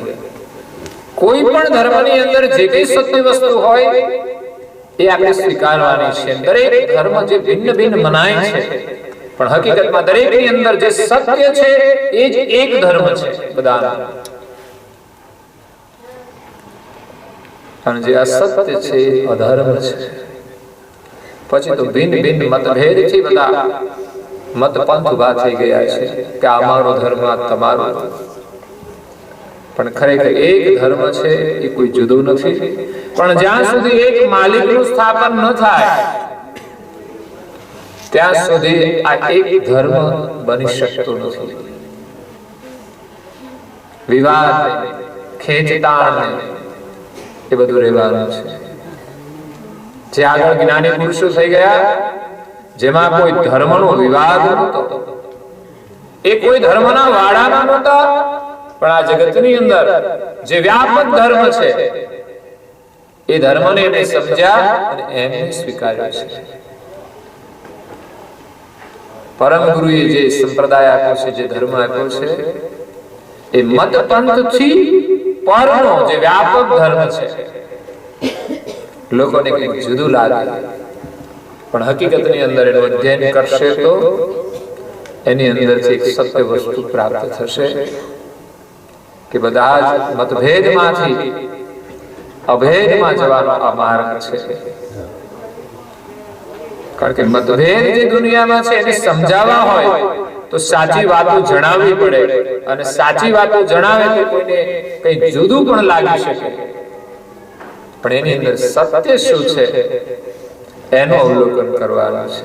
કોઈ પણ ધર્મની અંદર જે કઈ સત્ય વસ્તુ હોય એ આપણે સ્વીકારવાની છે. દરેક ધર્મ જે ભિન્ન ભિન્ન મનાય છે, પણ હકીકતમાં દરેકની અંદર જે સત્ય છે એ જ એક ધર્મ છે બધા. અને જે અસત્ય છે એ અધર્મ છે. પછી તો ભિન્ન ભિન્ન મતભેદથી બધા મતપંથ ઉભા થઈ ગયા છે કે અમારો ધર્મ તમારો, પણ ખરેખર એક ધર્મ છે એ કોઈ જુદો નથી. પણ જ્યાં સુધી એક માલિકનું સ્થાપન ન થાય ત્યાં સુધી આ એક ધર્મ બની શકતો નથી. વિવાદ, ખેંચતાણ એ બધું રહેવાનું છે. જે આગળ જ્ઞાની પુરુષો થઈ ગયા, જેમાં કોઈ ધર્મનો વિવાદ નહોતો, એ કોઈ ધર્મના વાડામાં નહોતા, પણ આ જગતની અંદર જે વ્યાપક ધર્મ છે એ ધર્મને એને સમજ્યા અને એમને સ્વીકાર્યો છે. પરમ ગુરુએ જે સંપ્રદાય આપ્યો છે, જે ધર્મ આપ્યો છે, એ મતપંથથી પરનો જે વ્યાપક ધર્મ છે. લોકોને કંઈક જુદું લાગે, પણ હકીકતની અંદર એનું અધ્યયન કરશે તો એની અંદરથી એક સત્ય વસ્તુ પ્રાપ્ત થશે કે બધા જ મતભેદમાંથી અભેદમાં જવાનો આ માર્ગ છે. કારણ કે મતભેદ જે દુનિયામાં છે એને સમજાવવા હોય તો સાચી વાતો જણાવવી પડે, અને સાચી વાતો જણાવે તો કોઈને કંઈ જુદું પણ લાગી શકે, પણ એની અંદર સત્ય શું છે એનું અવલોકન કરવાનું છે.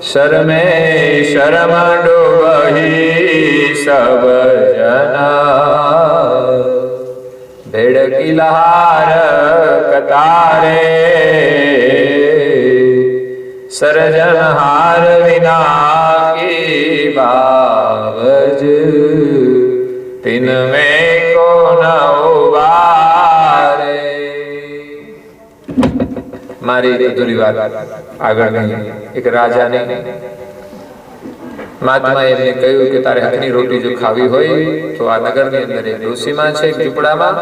શરમે શરમ ડૂબહી સબ જના, ભેડકી લહાર કતારે, સર્જનહાર વિના કી બાવજ, તિન મેં કો ન ઉબારે. મારી અધૂરી વાત આગળ એક રાજાને મહાત્માએ એમને કહ્યું કે તારે હકની રોટી જો ખાવી હોય તો આ નગરની અંદર એક ડોશીમાં છે, એક ઝૂંપડામાં,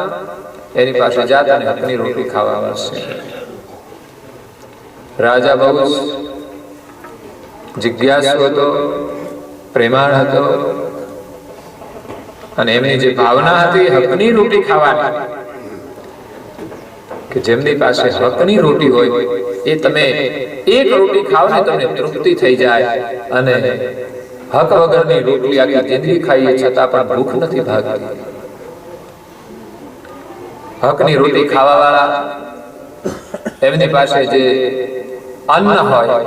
એની પાસે જાત અને હકની રોટી ખાવા મળશે. રાજા બહુ જિજ્ઞાસુ હતો, પ્રેમાળ હતો, અને એમની જે ભાવના હતી હકની રોટી ખાવાની, કે જેમની પાસે હકની રોટી હોય એ તમે એક રોટી ખાવ ને તમને તૃપ્તિ થઈ જાય, અને હક વગરની રોટલી આખી જિંદગી ખાઈએ છતાં પણ ભૂખ નથી ભાગતી. હકની રોટી ખાવા વાળા એમની પાસે જે અન્ન હોય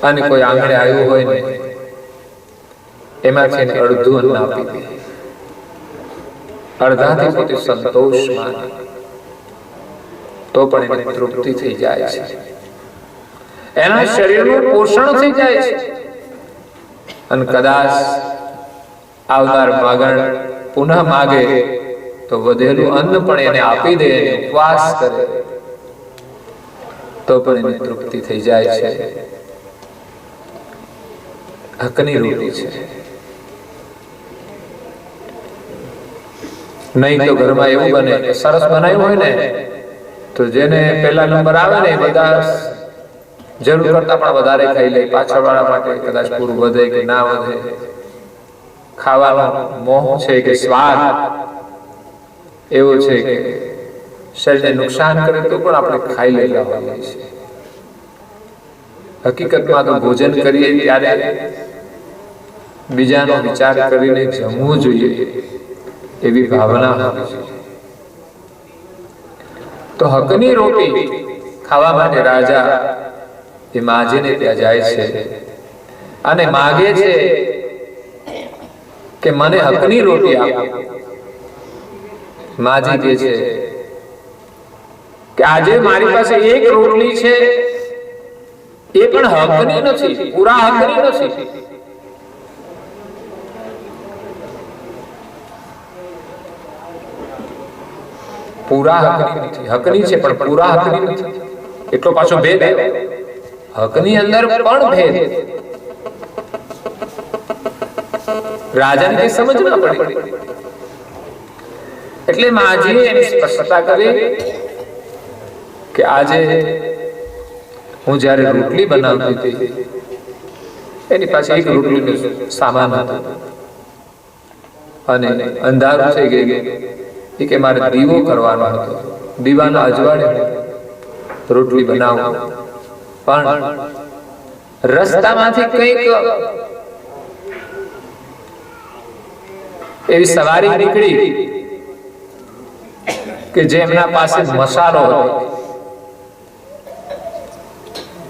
અને કોઈ આંગણે આવ્યું હોય ને એમાંથી એને અડધું અન્ન આપી દે, અડધાથી પોતે સંતોષ માને તો પણ એને તૃપ્તિ થઈ જાય છે, એના શરીરનું પોષણ થઈ જાય છે. અને કદાચ આવનાર માગણ પુનઃ માગે તો વધેલું અન્ન પણ એને આપી દે, ઉપવાસ કરે તો પણ એની તૃપ્તિ થઈ જાય છે. હકની રોટી છે. નહીં તો ઘરમાં એવું બને કે સરસ બનાવ્યું હોય ને તો જેને પહેલા નંબર આવે ને એ બધા જરૂર કરતા પણ વધારે ખાઈ લે. પાછળવાળા માટે કદાચ પૂરું વધે કે ના વધે, ખાવાનો મોહ છે કે સ્વાદ એવો છે કે શરીરને નુકસાન કરે તો પણ આપણે ખાઈ લેતા હોઈએ છીએ. હકીકતમાં તો ભોજન કરીએ ત્યારે બીજાનો વિચાર કરીને જમવું જોઈએ એવી ભાવના હોય છે. તો હકની રોટી ખાવા માટે રાજા એ માજીને ત્યાં જાય છે અને માગે છે કે મને હકની રોટી આપો. માજી કહે છે કે આજે મારી પાસે એક રોટલી છે, એ પણ હકની નથી, પૂરા હકની નથી. પૂરા હકની નથી. હકની છે પણ પૂરા હકની નથી. એટલો પાછો ભેદ આવ્યો. હકની અંદર પણ ભેદ. રાજાને કઈ સમજ ના પડી. એટલે માજીએ એની સ્પષ્ટતા કરી કે આજે હું જ્યારે રોટલી બનાવતી હતી એની પાસે એક રોટલીનો સામાન હતો અને અંધારું થઈ ગયું કે મારે દીવો કરવાનો હતો. દીવાના અજવાળે રોટલી બનાવું, પણ રસ્તામાંથી કંઈક એવી સવારી નીકળી કે જેમના પાસે મસાલો હતો.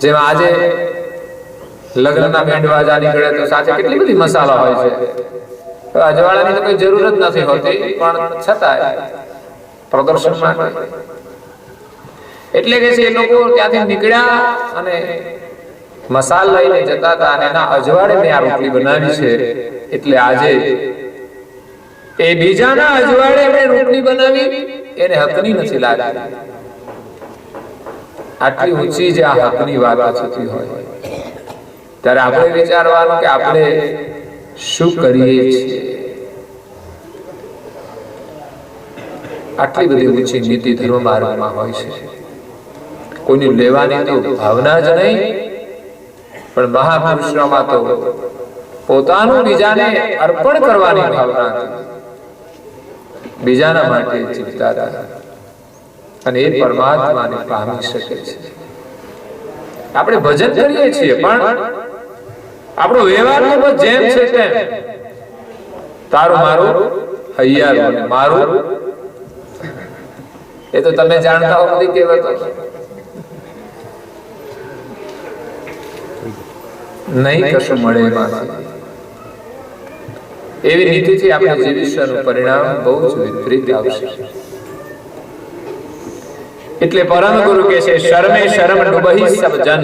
જેમ આજે લગ્નના બેન્ડ વાજા નીકળે તો સાથે કેટલી બધી મસાલા હોય છે. અજવાળાની તો કોઈ જરૂર જ નથી હોતી, પણ છતાં પ્રદર્શન માટે. એટલે કે એ લોકો ત્યાંથી નીકળ્યા અને મસાલ લઈને જતા હતા અને એના અજવાળે મેં આ રોટલી બનાવી છે. એટલે આજે એ બીજાના અજવાળે મેં રોટલી બનાવી એને હકની નથી લાગી. આટલી ઊંચી જે આ હકની વાત થતી હોય ત્યારે આપણે વિચારવાનું કે આપણે શું કરીએ છીએ. આટલી બધી ઊંચી નીતિ ધર્મ માર્ગમાં હોય છે. કોઈની લેવાની તો ભાવના જ નહીં, પણ મહાપુરુષોમાં તો પોતાનું બીજાને અર્પણ કરવાની ભાવના હતી. બીજાના માટે જીવતા હતા અને એ પરમાત્માને પામી શકે છે. આપણે ભજન કરીએ છીએ પણ આપણો વ્યવહાર તો જેમ છે તેમ, તારું મારું હૈયારું અને મારું, એ તો તમે જાણતા હો બધી કહેવતો. નહીં કશું મળે એમાંથી. એવી નીતિથી આપણે જીવીશું, પરિણામ બહુ જ વિપરીત આવશે. એટલે પરમ ગુરુ કહે છે શરમે શરમ ડૂબહી સબ જન.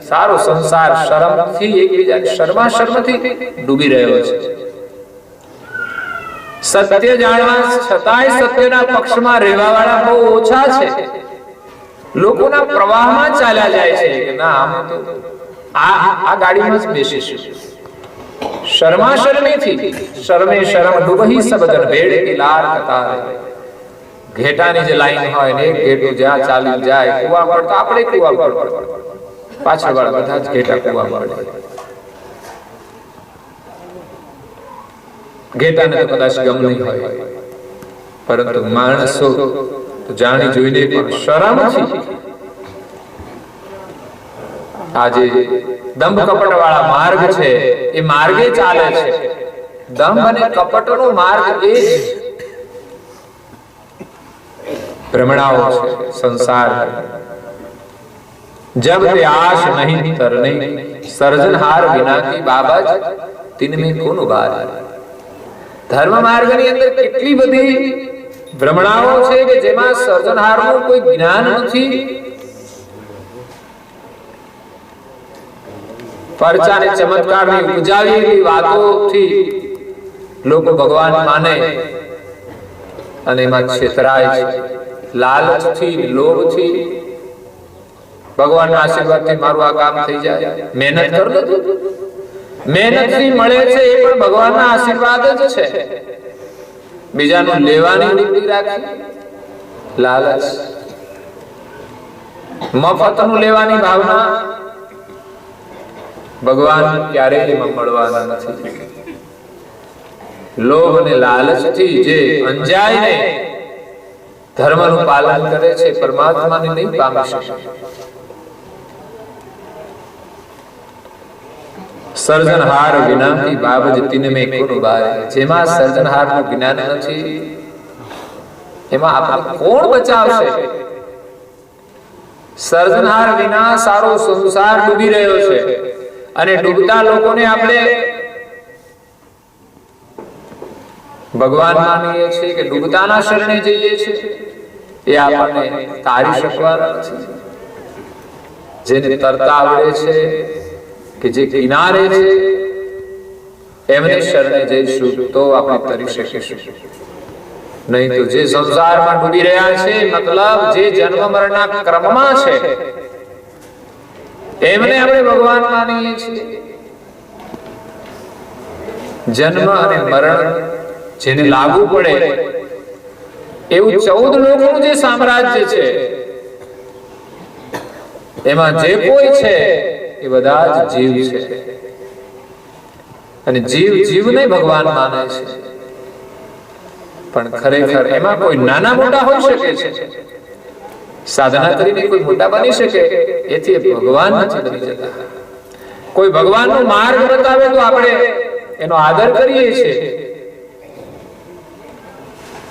સારો સંસાર શરમથી એકબીજાની શર્માશર્મથી ડૂબી રહ્યો છે. સત્ય જાણવા છતાંય સત્યના પક્ષમાં રહેવા વાળા બહુ ઓછા છે. લોકોના પ્રવાહમાં ચાલ્યા જાય છે કે ના અમે તો આ ગાડીમાં જ બેસીશું. શર્માશર્મીથી શરમે શરમ ડૂબહી સબ જન ભેડ કી લાર કતારે. ઘેટાની જે લાઈન હોય ને એક ઘેટું જ્યાં ચાલી જાય કુવા પર, તો આપણે કુવા પર, પાછળ વાળા બધા જ ઘેટા કુવા પર. ઘેટાને તો કદાચ ગમ નહીં હોય, પરંતુ માણસો જાણી જોઈને પણ શરમથી આજે દંભ કપટ વાળા માર્ગ છે એ માર્ગે ચાલે છે. દંભ અને કપટનો માર્ગ એ જ ભ્રમણાઓ છે સંસાર. જબ તે આશ નહીં તરને સર્જનહાર વિના કી બાબત તિનમે કોન ઉબાર. ધર્મ માર્ગની અંદર કેટલી બધી ભ્રમણાઓ છે કે જેમાં સર્જનહારનું કોઈ જ્ઞાન નથી. પરચા અને ચમત્કારની ઉપજાવેલી વાતોથી લોકો ભગવાન માને અને એમાં છેતરાય છે, લાલચથી, લોભથી. ભગવાનના આશીર્વાદથી મારું આ કામ થઈ જાય, મહેનત કરો. મહેનતથી મળે છે એ પણ ભગવાનના આશીર્વાદ જ છે. બીજાનું લેવાની વૃત્તિ રાખી, લાલચ, મફતનું લેવાની ભાવના ભગવાન ક્યારેય એમાં મળવાના નથી. લોભ અને લાલચથી જે અંજાઈને ધર્મનું પાલન કરે છે, પરમાત્માને નહીં પામી શકે. સર્જનહાર વિનાથી બાબજ તીન મેં કોનું બારે. જેમાં સર્જનહારનું જ્ઞાન નથી એમાં આપણે કોણ બચાવશે? સર્જનહાર વિના સારો સંસાર ડૂબી રહ્યો છે અને ડૂબતા લોકોને આપણે ભગવાન માનીએ છીએ કે ડૂબતાના શરણે જઈએ છીએ, એ આપણને તારી શકવાના નથી. જેને તરતા આવડે છે કે જે કિનારે છે એમને શરણે જઈશું તો આપણે તરી શકીશું. નહીં તો જે સંસારમાં ડૂબી રહ્યા છે, મતલબ જે જન્મ મરણના ક્રમમાં છે, એમને આપણે ભગવાન માનીએ છીએ. જન્મ અને મરણ જેને લાગુ પડે એવું 14 લોકોનું જે સામ્રાજ્ય છે એમાં જે કોઈ છે એ બધા જ જીવ છે. અને જીવ જીવને ભગવાન માને છે. પણ ખરેખર એમાં કોઈ નાના મોટા હોઈ શકે છે. સાધના કરીને કોઈ મોટા બની શકે, એથી ભગવાન નથી બની જતા. કોઈ ભગવાનનો માર્ગ બતાવે તો આપણે એનો આદર કરીએ છીએ,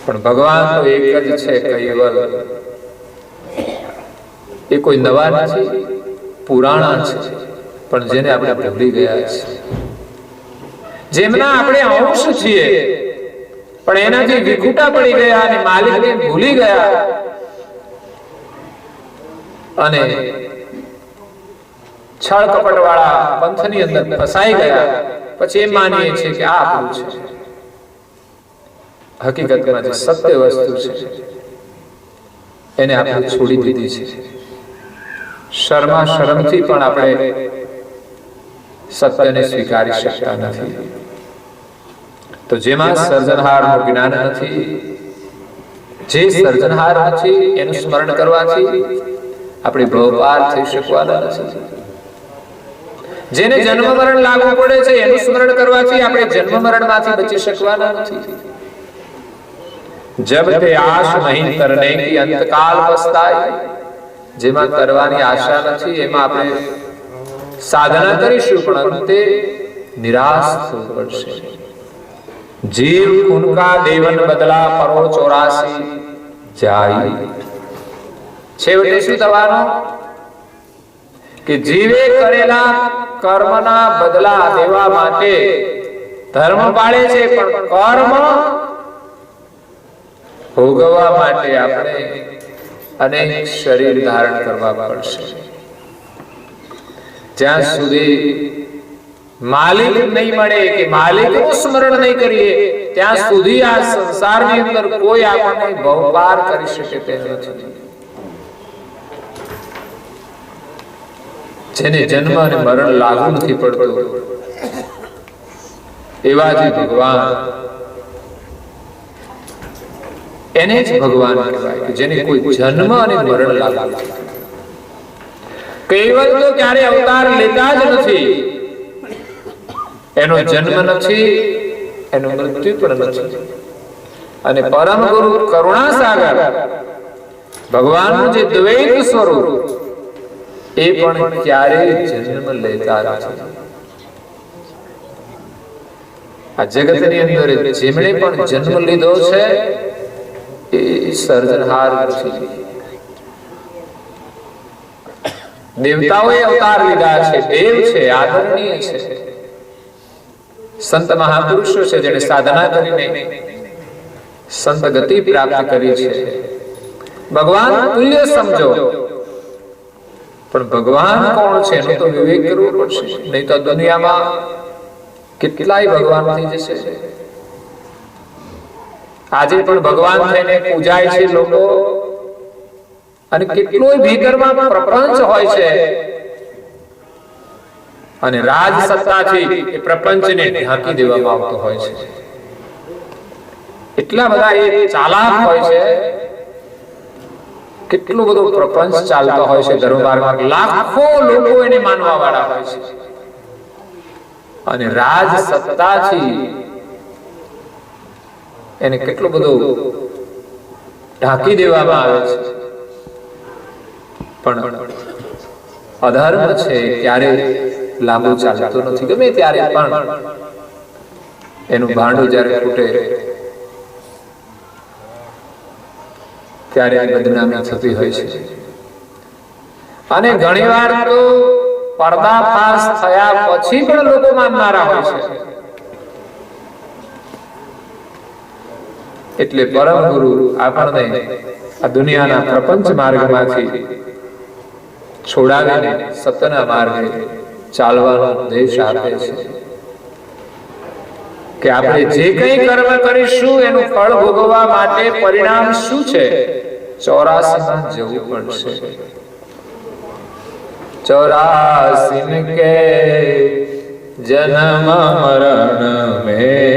પણ ભગવાન તો એક જ છે, કૈવલ. એ કોઈ નવા નથી, પુરાણા છે, પણ જેને આપણે ભૂલી ગયા છે. જેમના આપણે અંશ છીએ પણ એનાથી વિખૂટા પડી ગયા અને માલિકને ભૂલી ગયા અને છળ કપટ વાળા પંથની અંદર ફસાઈ ગયા. પછી એમ માનીએ છીએ કે આ આપણું છે. હકીકતમાં જે સત્ય વસ્તુ છે એને આપણે છોડી દીધી છે. શરમથી પણ આપણે સત્યને સ્વીકારી શકતા નથી. તો જેમાં સર્જનહારનું જ્ઞાન નથી, જે સર્જનહાર નથી એનું સ્મરણ કરવાથી આપણે ભવપાર થઈ શકવાના નથી. જેને જન્મ મરણ લાગુ પડે છે એનું સ્મરણ કરવાથી આપણે જન્મ મરણમાંથી બચી શકવાના નથી. જબ તે આશ નહીં કરને કી અંતકાલ પસ્તાય. જેમાં કરવાની આશા નથી એમાં આપણે સાધના કરીશું પણ અંતે નિરાશ થવું પડશે. જીવ ઉનકા દેવન બદલા પરો 84 જાય. છેવટે શું થવાનું? કે જીવે કરેલા કર્મના બદલા દેવા માટે ધર્મ પાળે છે, પણ કર્મ ભોગવવા માટે આપણે અનેક શરીર ધારણ કરવા પડશે. જ્યાં સુધી માલિક નહીં મળે કે માલિકનું સ્મરણ નહીં કરીએ ત્યાં સુધી આ સંસારની અંદર કોઈ આપણને ભવપાર કરી શકે તેમ નથી. જેને જન્મ અને મરણ લાગુ નથી પડતું એવા જે ભગવાન, એને જ ભગવાન કહેવાય કે જેને કોઈ જન્મ અને મરણ લાગુ નથી. કૈવલ્ય તો ક્યારે અવતાર લેતા જ નથી. એનો જન્મ નથી, એનું મૃત્યુ પણ નથી. અને પરમ ગુરુ કરુણા સાગર ભગવાનનું જે દ્વૈત સ્વરૂપ એ પણ ક્યારેય જન્મ લેતા નથી. આ જગતની અંદર જેમણે પણ જન્મ લીધો છે એ સર્જનહાર નથી. દેવતાઓએ અવતાર લીધા છે, દેવ છે, આદરણીય છે. સંત મહાપુરુષો છે જેને સાધના કરીને સંત ગતિ પ્રાપ્ત કરી છે. ભગવાન તુલ્ય સમજો, પણ ભગવાન કોણ છે એનો તો વિવેક કરવો પડશે. નહીં તો દુનિયામાં કેટલાય ભગવાન થઈ જશે. આજે પણ ભગવાન થઈને પૂજાય છે લોકો, અને કેટલોય ભીતરમાં પ્રપંચ હોય છે, અને રાજ સત્તાથી એ પ્રપંચને ઢાંકી દેવામાં આવતો હોય છે. એટલા બધા એ ચાલાક હોય છે, કેટલો બધો પ્રપંચ ચાલતો હોય છે દરબારમાં, લાખો લોકો એને માનવા વાળા હોય છે, અને રાજ સત્તાથી એને કેટલો બધો ઢાંકી દેવામાં આવે છે. પણ અધર્મ છે ક્યારે લાંબુ ચાલતો નથી. ગમે ત્યારે પણ એનું ભાંડું જ્યારે ફૂટે ત્યારે બદનામી થતી હોય છે. અને ઘણીવાર તો પર્દાફાશ થયા પછી પણ લોકો માનનારા હોય છે. એટલે પરમ ગુરુ આપણને આ દુનિયાના પ્રપંચ માર્ગમાંથી છોડાવીને સત્યના માર્ગે ચાલવાનો દેશ આપે છે, કે આપણે જે કંઈ કર્મ કરીશું એનું ફળ ભોગવવા માટે પરિણામ શું છે? 84 માં જવું પડશે. 84 કે જન્મ મરણ में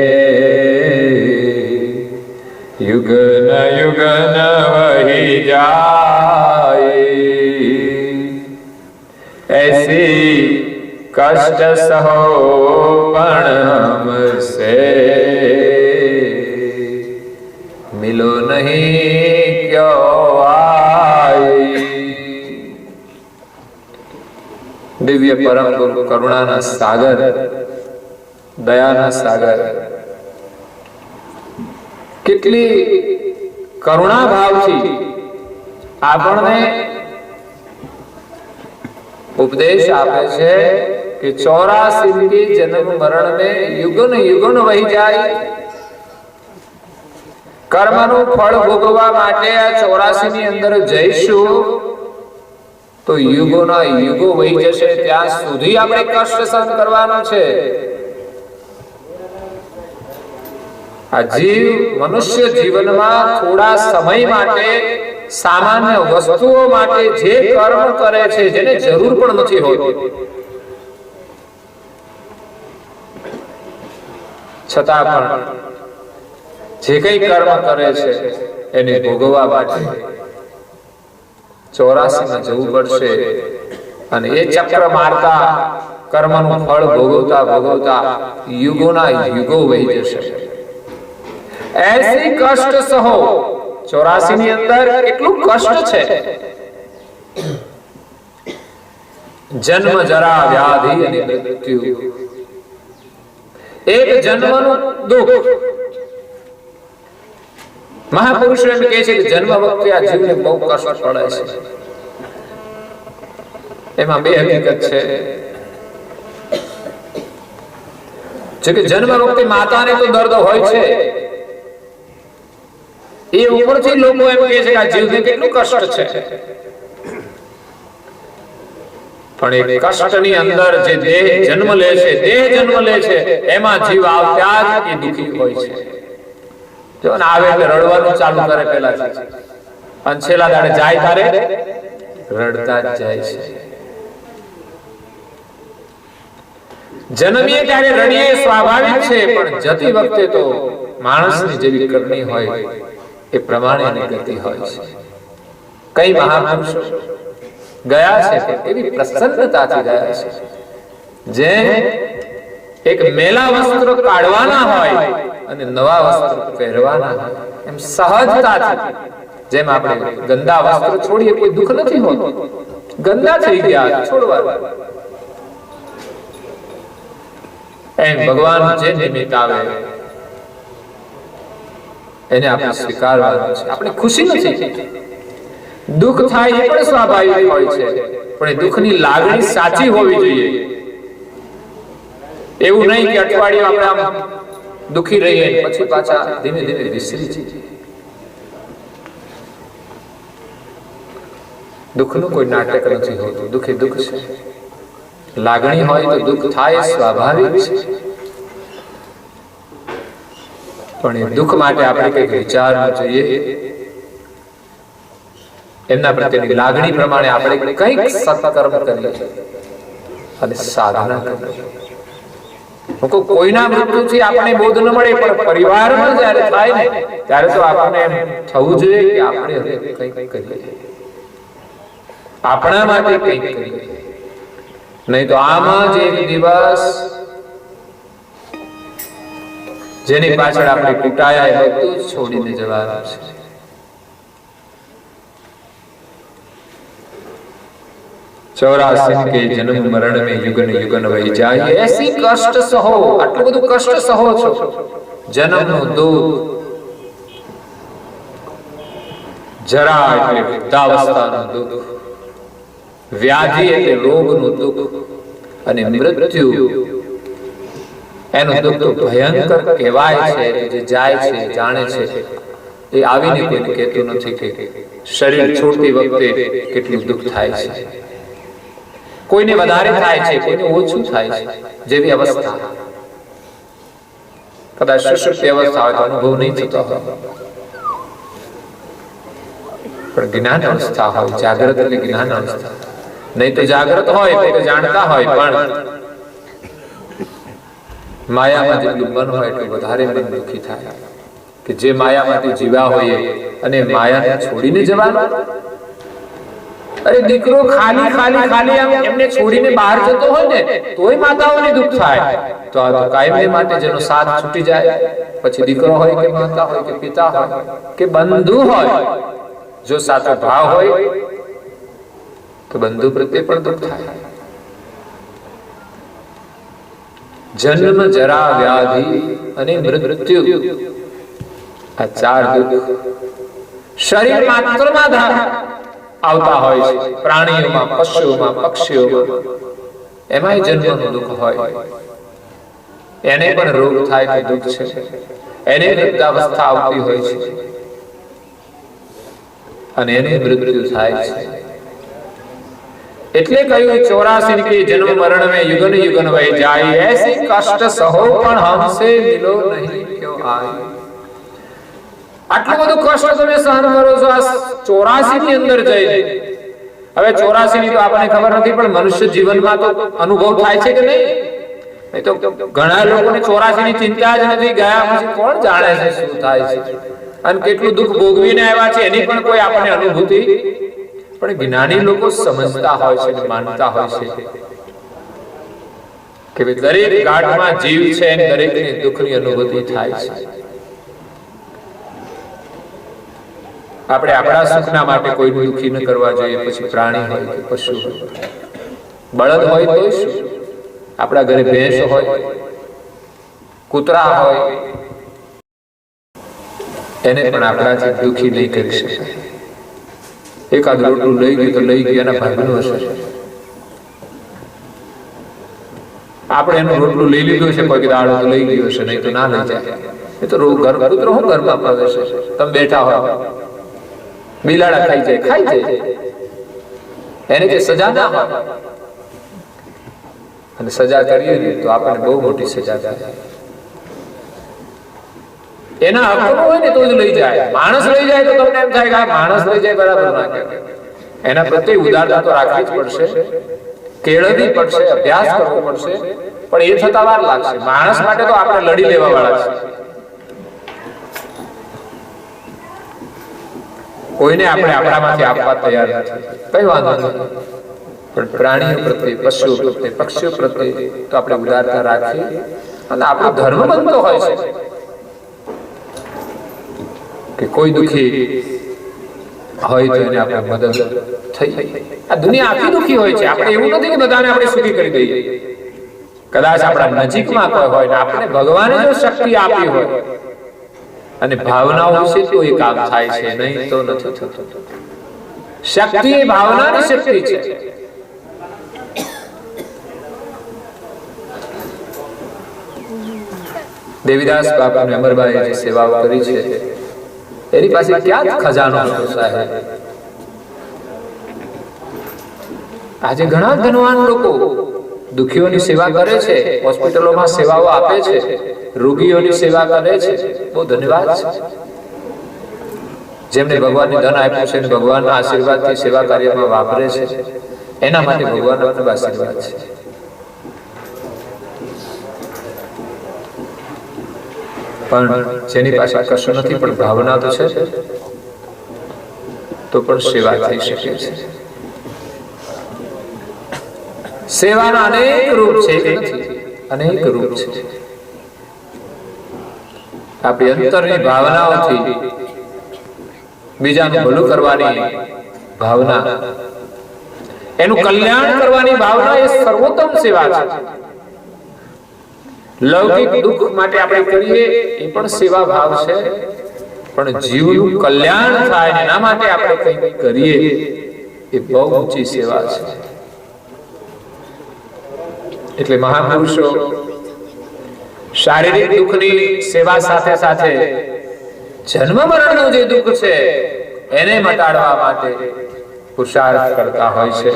युगन युगन वही जाए, ऐसी कष्ट सहो पण हमसे मिलो नहीं क्यों आए. દિવ્ય પરમ ગુરુ કરુણાના સાગર, દયાના સાગર, કેટલી કરુણા ભાવથી આપણને ઉપદેશ આપે છે કે 84 की जन्म मरण में युगन युगन वही જાય. કર્મનું ફળ ભોગવવા માટે આ 84 ની અંદર જઈશું તો યુગોના યુગો વહી જશે. ત્યાં સુધી આપણે કષ્ટ સહન કરવાનું છે. આ જીવ મનુષ્ય જીવનમાં થોડા સમય માટે સામાન્ય વસ્તુઓ માટે જે કર્મ કરે છે જેને જરૂર પણ નથી હોતી, છતાં પણ જે કઈ કર્મ કરે છે એને ભોગવવા માટે 84 માં જવું પડશે. અને એ ચક્ર મારતા કર્મનું ફળ ભોગવતા ભોગવતા યુગોના યુગો વહી જશે. ऐसी कष्ट सहो. 84 ની અંદર કેટલું કષ્ટ છે. જન્મ જરા વ્યાધિ અને મૃત્યુ, એક જન્મનું દુઃખ. મહાપુરુષો એમ કહે છે કે જન્મ વખતે આ જીવને બહુ કષ્ટ પડે છે. એમાં બે હકીકત છે. જો કે જન્મ વખતે માતાને તો દર્દ હોય છે, એ ઉપરથી લોકો એમ કહે છે કે આ જીવને કેટલું કષ્ટ છે. પણ એ કષ્ટની અંદર જે દેહ જન્મ લે છે, દેહ જન્મ લે છે, એમાં જીવ આવતા જ એ દુખી હોય છે. જો ને આવે એટલે રડવાનું ચાલુ કરે પહેલાથી, અને છેલ્લા દાડે જાય તારે રડતા જ જાય છે. જન્મીએ ત્યારે રડીએ સ્વાભાવિક છે, પણ જતી વખતે તો માણસની જેવી કરણી હોય એ પ્રમાણે ગતિ હોય છે. કઈ મહાપુરુષો ગયા છે પણ એવી પ્રસન્નતાથી ગયા છે, જે એક મેલા વસ્ત્ર કાઢવાના હોય અને નવા વસ્ત્ર પહેરવાના હોય એમ સહજતાથી. જેમ આપણે ગંદા વસ્ત્ર છોડીએ કોઈ દુઃખ નથી હોતું, ગંદા થઈ ગયા છોડવા. એમ ભગવાન જે નિમિત્ત આવે એને આપણે સ્વીકારવાનું છે. આપણે ખુશી નથી, દુઃખ થાય એ પણ સ્વાભાવિક હોય છે, પણ એ દુઃખની લાગણી સાચી હોવી જોઈએ. એવું નહીં કે અઠવાડિયું આપણે આમ દુઃખી રહીએ પછી પાછા ધીમે ધીમે વિસરી જઈએ. દુઃખનું કોઈ નાટક નથી હોતું. દુઃખ એ દુઃખ છે. લાગણી હોય તો દુઃખ થાય, સ્વાભાવિક છે. પણ એ દુઃખ માટે આપણે કંઈક વિચારવું જોઈએ. એમના પ્રત્યેની લાગણી પ્રમાણે આપણે કંઈક સત્કર્મ કરીએ અને સાધના કરીએ. કોઈના મૃત્યુથી આપણને બોધ ન મળે, પણ પરિવારમાં જ્યારે થાય ને ત્યારે તો આપણને એમ થવું જોઈએ કે આપણે કંઈક કરીએ, આપણા માટે કંઈક કરીએ. નહીં તો આમાં જ એક દિવસ જેની પાછળ આપણે કૂટાયા એ બધું છોડીને જવાનું છે. चौरासी के जन्म मरण में युगन युगन वही जाए, ऐसी कष्ट सहो, आटલું બધું કષ્ટ સહો છો. જન્મનું દુઃખ, જરા એટલે વૃદ્ધાવસ્થાનું દુઃખ, વ્યાધિ એટલે રોગનું દુઃખ, અને મૃત્યુ એનું દુઃખ તો ભયંકર કહેવાય છે. જે જાય છે જાણે છે એ આવીને કોઈને કહેતું નથી કે શરીર છોડતી વખતે કેટલું દુઃખ થાય છે. કોઈને વધારે થાય છે, કોઈને ઓછું થાય છે. જેવી અવસ્થા, કદાચ સુષુપ્તિ અવસ્થા હોય તો અનુભવ નહીં થતો હોય, પણ જ્ઞાન અવસ્થા હોય, જાગ્રત એટલે જ્ઞાન અવસ્થા. નહીં તો જાગ્રત હોય તો જાણતા હોય, પણ માયામાં જેટલું મન હોય એટલું વધારે મન દુઃખી થાય કે જે માયામાંથી જીવ્યા હોઈએ અને માયાને છોડીને જવાનું. અરે દીકરો ખાલી ખાલી ખાલી એમને છોડીને બહાર જતો હોય ને તોય માતાઓને દુઃખ થાય. તો આ તો કાયમ માટે જેનો સાથ છૂટી જાય, પછી દીકરો હોય કે માતા હોય કે પિતા હોય કે બંધુ હોય, જો સાચો ભાવ હોય તો બંધુ પ્રત્યે પણ દુઃખ થાય. જન્મ, જરા, વ્યાધિ અને મૃત્યુ, આ ચાર દુઃખ શરીર માત્રમાં આવતા હોય છે. પ્રાણીઓમાં, પશુઓમાં, પક્ષીઓમાં, એમાંય જન્મનું દુઃખ હોય. એને પણ રોગ થાય તો દુઃખ છે, એને વૃદ્ધાવસ્થા આવતી હોય છે અને એને મૃત્યુ થાય છે. એટલે કહ્યું 84 के जन्म मरण में युगन युगन वह जाए, ऐसी कष्ट सहो पण हमसे मिलो नहीं क्यों आए. આટલું બધું કષ્ટ તમે સહન કરો છો આ 84 ની અંદર જઈને. હવે 84 ની તો આપણને ખબર નથી, પણ મનુષ્ય જીવનમાં તો અનુભવ થાય છે કે નહીં? નહીં તો ઘણા લોકોને 84 ની ચિંતા જ નથી, ગયા પછી કોણ જાણે છે શું થાય છે અને કેટલું દુઃખ ભોગવીને આવ્યા છે એની પણ કોઈ આપણને અનુભૂતિ. પણ જ્ઞાની લોકો સમજતા હોય છે અને માનતા હોય છે કે દરેક ગાંઠમાં જીવ છે અને દરેકને દુઃખની અનુભૂતિ થાય છે. આપણે આપણા સુખના માટે કોઈનું દુઃખી ન કરવા જોઈએ. પછી પ્રાણી હોય કે પશુ હોય, બળદ હોય તો શું, આપણા ઘરે ભેંસ હોય, કૂતરા હોય, એને પણ આપણાથી દુઃખી નહીં કરી શકાય. એકાદ રોટલું લઈ ગયું તો લઈ ગયું, એના ભાગનું હશે. આપણે એનું રોટલું લઈ લીધું છે, કોઈ દાડો તો લઈ ગયું હશે, નહીં તો ના લઈ જાય. એ તો ઘર કૂતરો હું ઘરમાં પ્રવેશે. તમે બેઠા હોય, બિલાડા ખાઈ જાય, એને કે સજા ના હોય. અને સજા કરીએ ને તો આપણને બહુ મોટી સજા થાય. એના હકનું હોય ને તો જ લઈ જાય. માણસ લઈ જાય તો તમને એમ થાય કે આ માણસ લઈ જાય બરાબર ના કહેવાય. એના પ્રત્યે ઉદારતા તો રાખવી જ પડશે, કેળવવી પડશે, અભ્યાસ કરવો પડશે, પણ એ થતા વાર લાગશે. માણસ માટે તો આપણે લડી લેવા વાળા છે. કોઈને આપણે આપણામાંથી આપવા તૈયાર નથી, કઈ વાંધો નથી. પણ પ્રાણીઓ પ્રત્યે, પશુઓ પ્રત્યે, પક્ષીઓ પ્રત્યે તો આપણે ઉદારતા રાખીએ. અને આપણો ધર્મ બનતો હોય છે કે કોઈ દુઃખી હોય તો એને આપણે મદદ થઈ. આ દુનિયા આખી દુઃખી હોય છે. આપણે એવું નથી કે બધાને આપણે સુખી કરી દઈએ. કદાચ આપણા નજીકમાં કોઈ હોય ને આપણે ભગવાને જો શક્તિ આપી હોય અને ભાવનાઓ છે તો એ કામ થાય છે, નહીં તો નથી થતું. શક્તિ એ ભાવનાની શક્તિ છે. દેવીદાસ બાપાને અમરબાઈ જે સેવાઓ કરી છે એની પાસે ક્યાં ખજાનો છે સાહેબ. આજે ઘણા ધનવાન લોકો દુખીઓની સેવા કરે છે, હોસ્પિટલોમાં સેવાઓ આપે છે, રોગીઓની સેવા કરે છે, બહુ ધન્યવાદ છે. જેમને ભગવાનને ધન આપ્યું છે અને ભગવાનના આશીર્વાદથી સેવા કાર્યમાં વાપરે છે, એના માટે ભગવાનનો ખૂબ આશીર્વાદ છે. પણ જેની પાસે કશું નથી પણ ભાવના તો છે, તો પણ સેવા થઈ શકે છે. સેવાના અનેક રૂપ છે, અનેક રૂપ છે. આપણી અંતરની ભાવનાઓથી બીજાનું ભલું કરવાની ભાવના, એનું કલ્યાણ કરવાની ભાવના એ સર્વોત્તમ સેવા છે. લૌકિક દુઃખ માટે આપણે કરીએ એ પણ સેવા ભાવ છે, પણ જીવનું કલ્યાણ થાય એના માટે આપણે કંઈક કરીએ એ બહુ ઊંચી સેવા છે. એટલે મહાપુરુષો શારીરિક દુઃખની સેવા સાથે સાથે જન્મ મરણનું જે દુઃખ છે એને મટાડવા માટે પુરુષાર્થ કરતા હોય છે.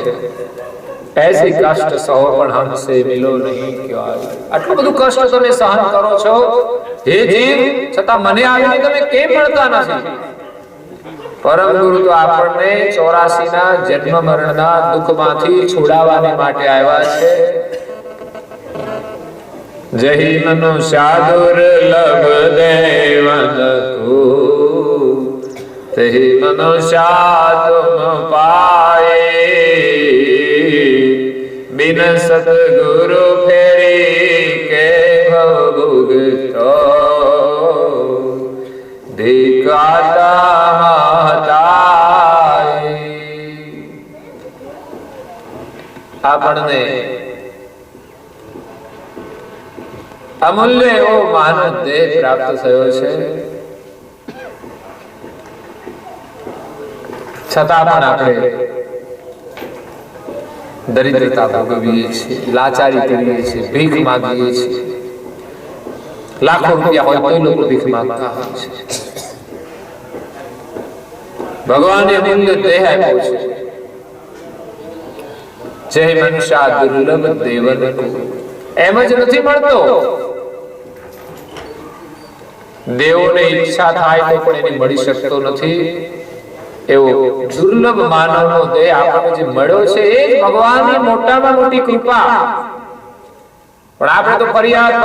ऐसी कष्ट सहो पण हमसे मिलो नहीं क्यों. આટલું બધું કષ્ટ તમે સહન કરો છો હે જીવ, છતાં મને આવીને તમે કેમ મળતા નથી? પરમ ગુરુ તો આપણને 84 ના જન્મ મરણના દુઃખમાંથી છોડાવવા માટે આવ્યા છે. જહી મનુષ્ય દુર્લભ દેવન કો, તહી મનુષ્ય તુમ પાએ. बिन सतगुरु फेरी के भुगतो, दिखाता महताई. આપણને અમૂલ્ય એવો માનવ દેહ પ્રાપ્ત થયો છે, છતાં પણ આપણે દરિદ્રતા ભોગવીએ છીએ, લાચારી કરીએ છીએ, ભીખ માંગીએ છીએ. લાખો રૂપિયા હોય તો લોકો ભીખ માંગતા હોય છે. ભગવાને અમૂલ્ય દેહ આપ્યો છે. જય મનુષ્ય દુર્લભ દેવન કો. એમ જ નથી મળતો. દેવોને ઈચ્છા થાય તો પણ એને મળી શકતો નથી. એવો દુર્લભ માનવનો દેહ આપણને જે મળ્યો છે એ ભગવાનની મોટામાં મોટી કૃપા. પણ આપણે તો ફરિયાદ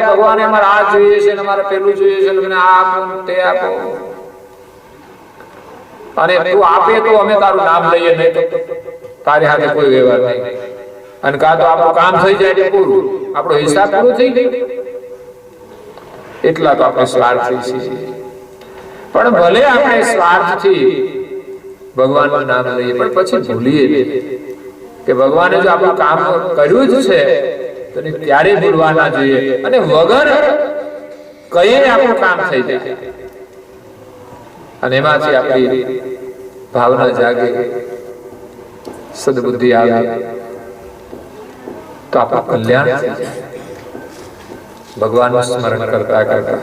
ભગવાને અમારે આ જોઈએ છે ને અમારે પેલું જોઈએ છે ને આ આપો તે આપો. અને તું આપે તો અમે તારું નામ લઈએ, નહીં તો તારી હાથે કોઈ વ્યવહાર નહીં. અને કાં તો આપણું કામ થઈ જાય પૂરું, આપણો હિસાબ પૂરો થઈ ગયો. એટલા તો આપણે સ્વાર્થી છીએ. પણ ભલે આપણે સ્વાર્થથી ભગવાનનું નામ લઈએ, પણ પછી ભૂલીએ નહીં કે ભગવાને જો આપણું કામ કર્યું જ છે તો ત્યારે ભૂલવા ના જોઈએ. અને વગર કહીએ આપણું કામ થઈ જાય અને એમાંથી આપણી ભાવના જાગે, સદબુદ્ધિ આવે તો આપણું કલ્યાણ થઈ જાય. ભગવાનનું સ્મરણ કરતા કરતા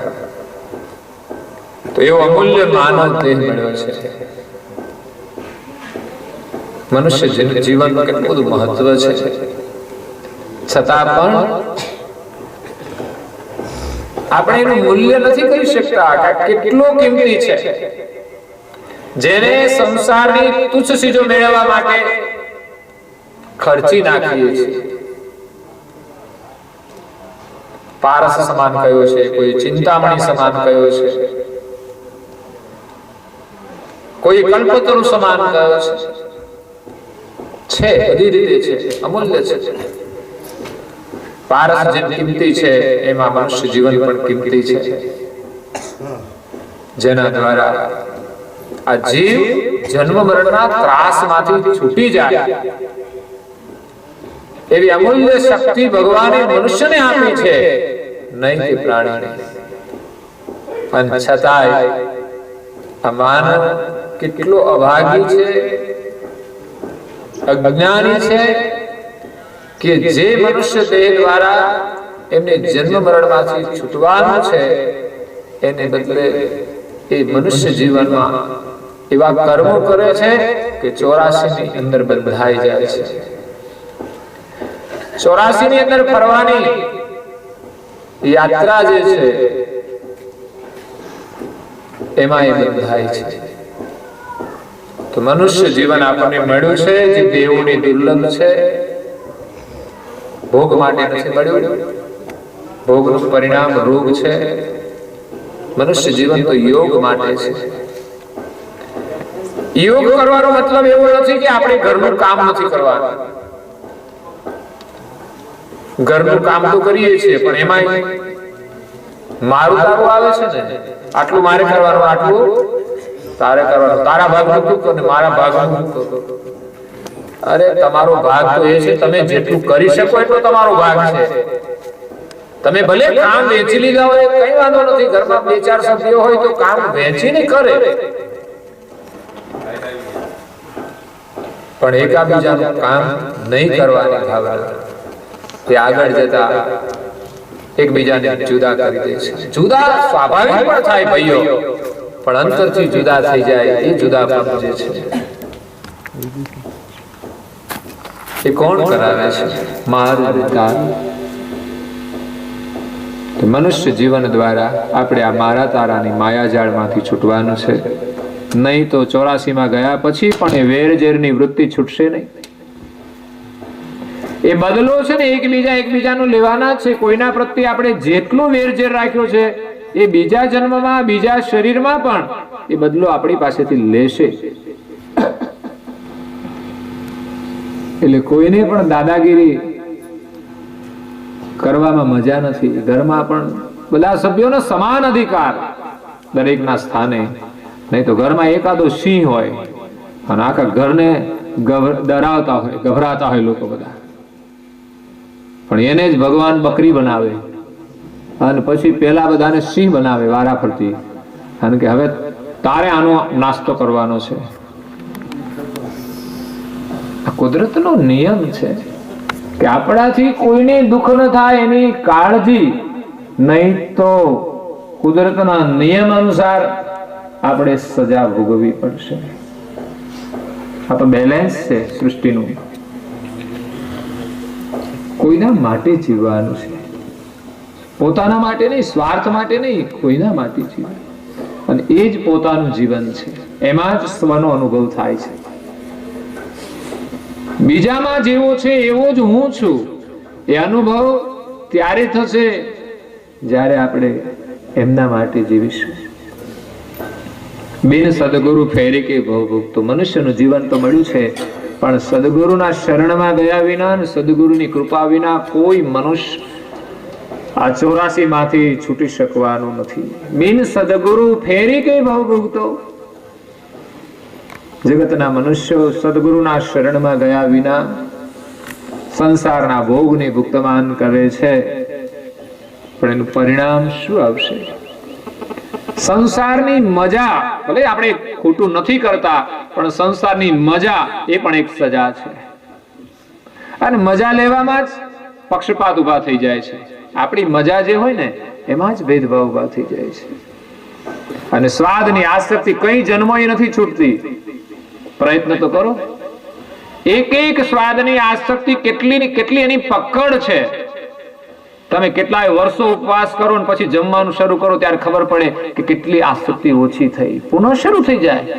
તો એવો અમૂલ્ય માનવ દેહ મળ્યો છે. મનુષ્ય જીવનનું કેટલું બધું મહત્વ છે, છતાં પણ આપણે એનું મૂલ્ય નથી કરી શકતા કે કેટલો કિંમતી છે. જેને સંસારની તુચ્છ ચીજો મેળવવા માટે ખર્ચી નાખીએ છીએ. પારસ સમાન કયો છે, કોઈ ચિંતામણી સમાન કયો છે, કોઈ કલ્પતરુ સમાન કયો છે. બધી રીતે છે, અમૂલ્ય છે. પારસ જેમ કિંમતી છે એમાં મનુષ્ય જીવન પણ કિંમતી છે, જેના દ્વારા આ જીવ જન્મ મરણના ત્રાસમાંથી છૂટી જાય એવી અમૂલ્ય શક્તિ ભગવાને મનુષ્યને આપી છે, નહીં કે પ્રાણીને. અને છતાંય આ માનવ કેટલો અભાગી છે, અજ્ઞાની છે કે જે મનુષ્ય દેહ દ્વારા એમને જન્મ મરણમાંથી છૂટવાનું છે એને બદલે એ મનુષ્ય જીવનમાં એવા કર્મો કરે છે કે 84 ની અંદર બંધાઈ જાય છે. 84 ની અંદર ફરવાની યાત્રા જે છે એમાં એ બંધાય છે. તો મનુષ્ય જીવન આપણને મળ્યું છે જે દેવોની દુર્લભ છે. ભોગ માટે નથી મળ્યું. ભોગનું પરિણામ રોગ છે. મનુષ્ય જીવન તો યોગ માટે છે. યોગ કરવાનો મતલબ એવો નથી કે આપણે ઘરનું કામ નથી કરવાનું. ઘરનું કામ તો કરીએ છીએ, પણ એમાં મારું તારું આવે છે ને. આટલું મારે કરવાનું, આટલું તારે કરવાનું. તારા ભાગનું તું કર ને મારા ભાગનું તું કર. અરે તમારો ભાગ તો એ છે તમે જેટલું કરી શકો એટલો તમારો ભાગ છે. તમે ભલે કામ વેચી લીધા હોય કઈ વાંધો નથી. ઘરમાં 2-4 સભ્યો હોય તો કામ વેચીને કરે, પણ એકાબીજાનું કામ નહીં કરવાની ભાવના તે આગળ જતા એકબીજાને જુદા કરી દે છે. જુદા સ્વાભાવિક પણ થાય ભાઈઓ, પણ અંતરથી જુદા થઈ જાય એ જુદા પણ જે છે એ કોણ કરાવે છે? મારું તારું. તો મનુષ્ય જીવન દ્વારા આપણે આ મારા તારાની માયાજાળમાંથી છૂટવાનું છે. નહીં તો 84 માં ગયા પછી પણ એ વેરઝેરની વૃત્તિ છૂટશે નહીં. એ બદલો છે ને એકબીજાનું લેવાના છે. કોઈના પ્રત્યે આપણે જેટલો વેરઝેર રાખ્યો છે એ બીજા જન્મમાં બીજા શરીરમાં પણ એ બદલો આપણી પાસેથી લેશે. એટલે કોઈને પણ દાદાગીરી કરવામાં મજા નથી. ઘરમાં પણ બધા સભ્યોનો સમાન અધિકાર દરેકના સ્થાને. નહીં તો ઘરમાં એકાદો સિંહ હોય અને આખા ઘરને ડરાવતા હોય, ગભરાતા હોય લોકો બધા, પણ એને જ ભગવાન બકરી બનાવે અને પછી પેલા બધાને સિંહ બનાવે વારા ફરતી, કારણ કે હવે તારે આનો નાસ્તો કરવાનો છે. કુદરતનો નિયમ છે કે આપણાથી કોઈને દુઃખ ન થાય એની કાળજી. નહીં તો કુદરતના નિયમ અનુસાર આપણે સજા ભોગવવી પડશે. આ તો બેલેન્સ છે સૃષ્ટિનું. કોઈના માટે જીવવાનું છે, પોતાના માટે નહીં, સ્વાર્થ માટે નહીં, કોઈના માટે જીવવાનું. અને એ જ પોતાનું જીવન છે. એમાં જ સ્વનો અનુભવ થાય છે. બીજામાં જેવો છે એવો જ હું છું એ અનુભવ ત્યારે થશે જ્યારે આપણે એમના માટે જીવીશું. બિન સદગુરુ ફેરી કે ભવભૂખ. તો મનુષ્યનું જીવન તો મળ્યું છે, પણ સદગુરુના શરણમાં ગયા વિના અને સદગુરુની કૃપા વિના કોઈ મનુષ્ય આ 84 માંથી છૂટી શકવાનું નથી. બિન સદગુરુ ફેરી કે ભવભૂખ. તો જગતના મનુષ્યો સદગુરુના શરણમાં ગયા વિના સંસારના ભોગને ભુક્તમાન કરે છે, પણ એનું પરિણામ શું આવશે? સંસારની મજા, ભલે આપણે ખોટું નથી કરતા, પણ સંસારની મજા એ પણ એક સજા છે. અને મજા લેવામાં જ પક્ષપાત ઉભા થઈ જાય છે. આપણી મજા જે હોય ને એમાં જ ભેદભાવ ઉભા થઈ જાય છે. અને સ્વાદની આસક્તિ કઈ જન્મોએ નથી છૂટતી. પ્રયત્ન તો કરો. એક સ્વાદની આસક્તિ કેટલી એની પકડ છે. તમે કેટલાય વર્ષો ઉપવાસ કરો ને પછી જમવાનું શરૂ કરો ત્યારે ખબર પડે કે કેટલી આસક્તિ ઓછી થઈ, પુનઃ શરૂ થઈ જાય.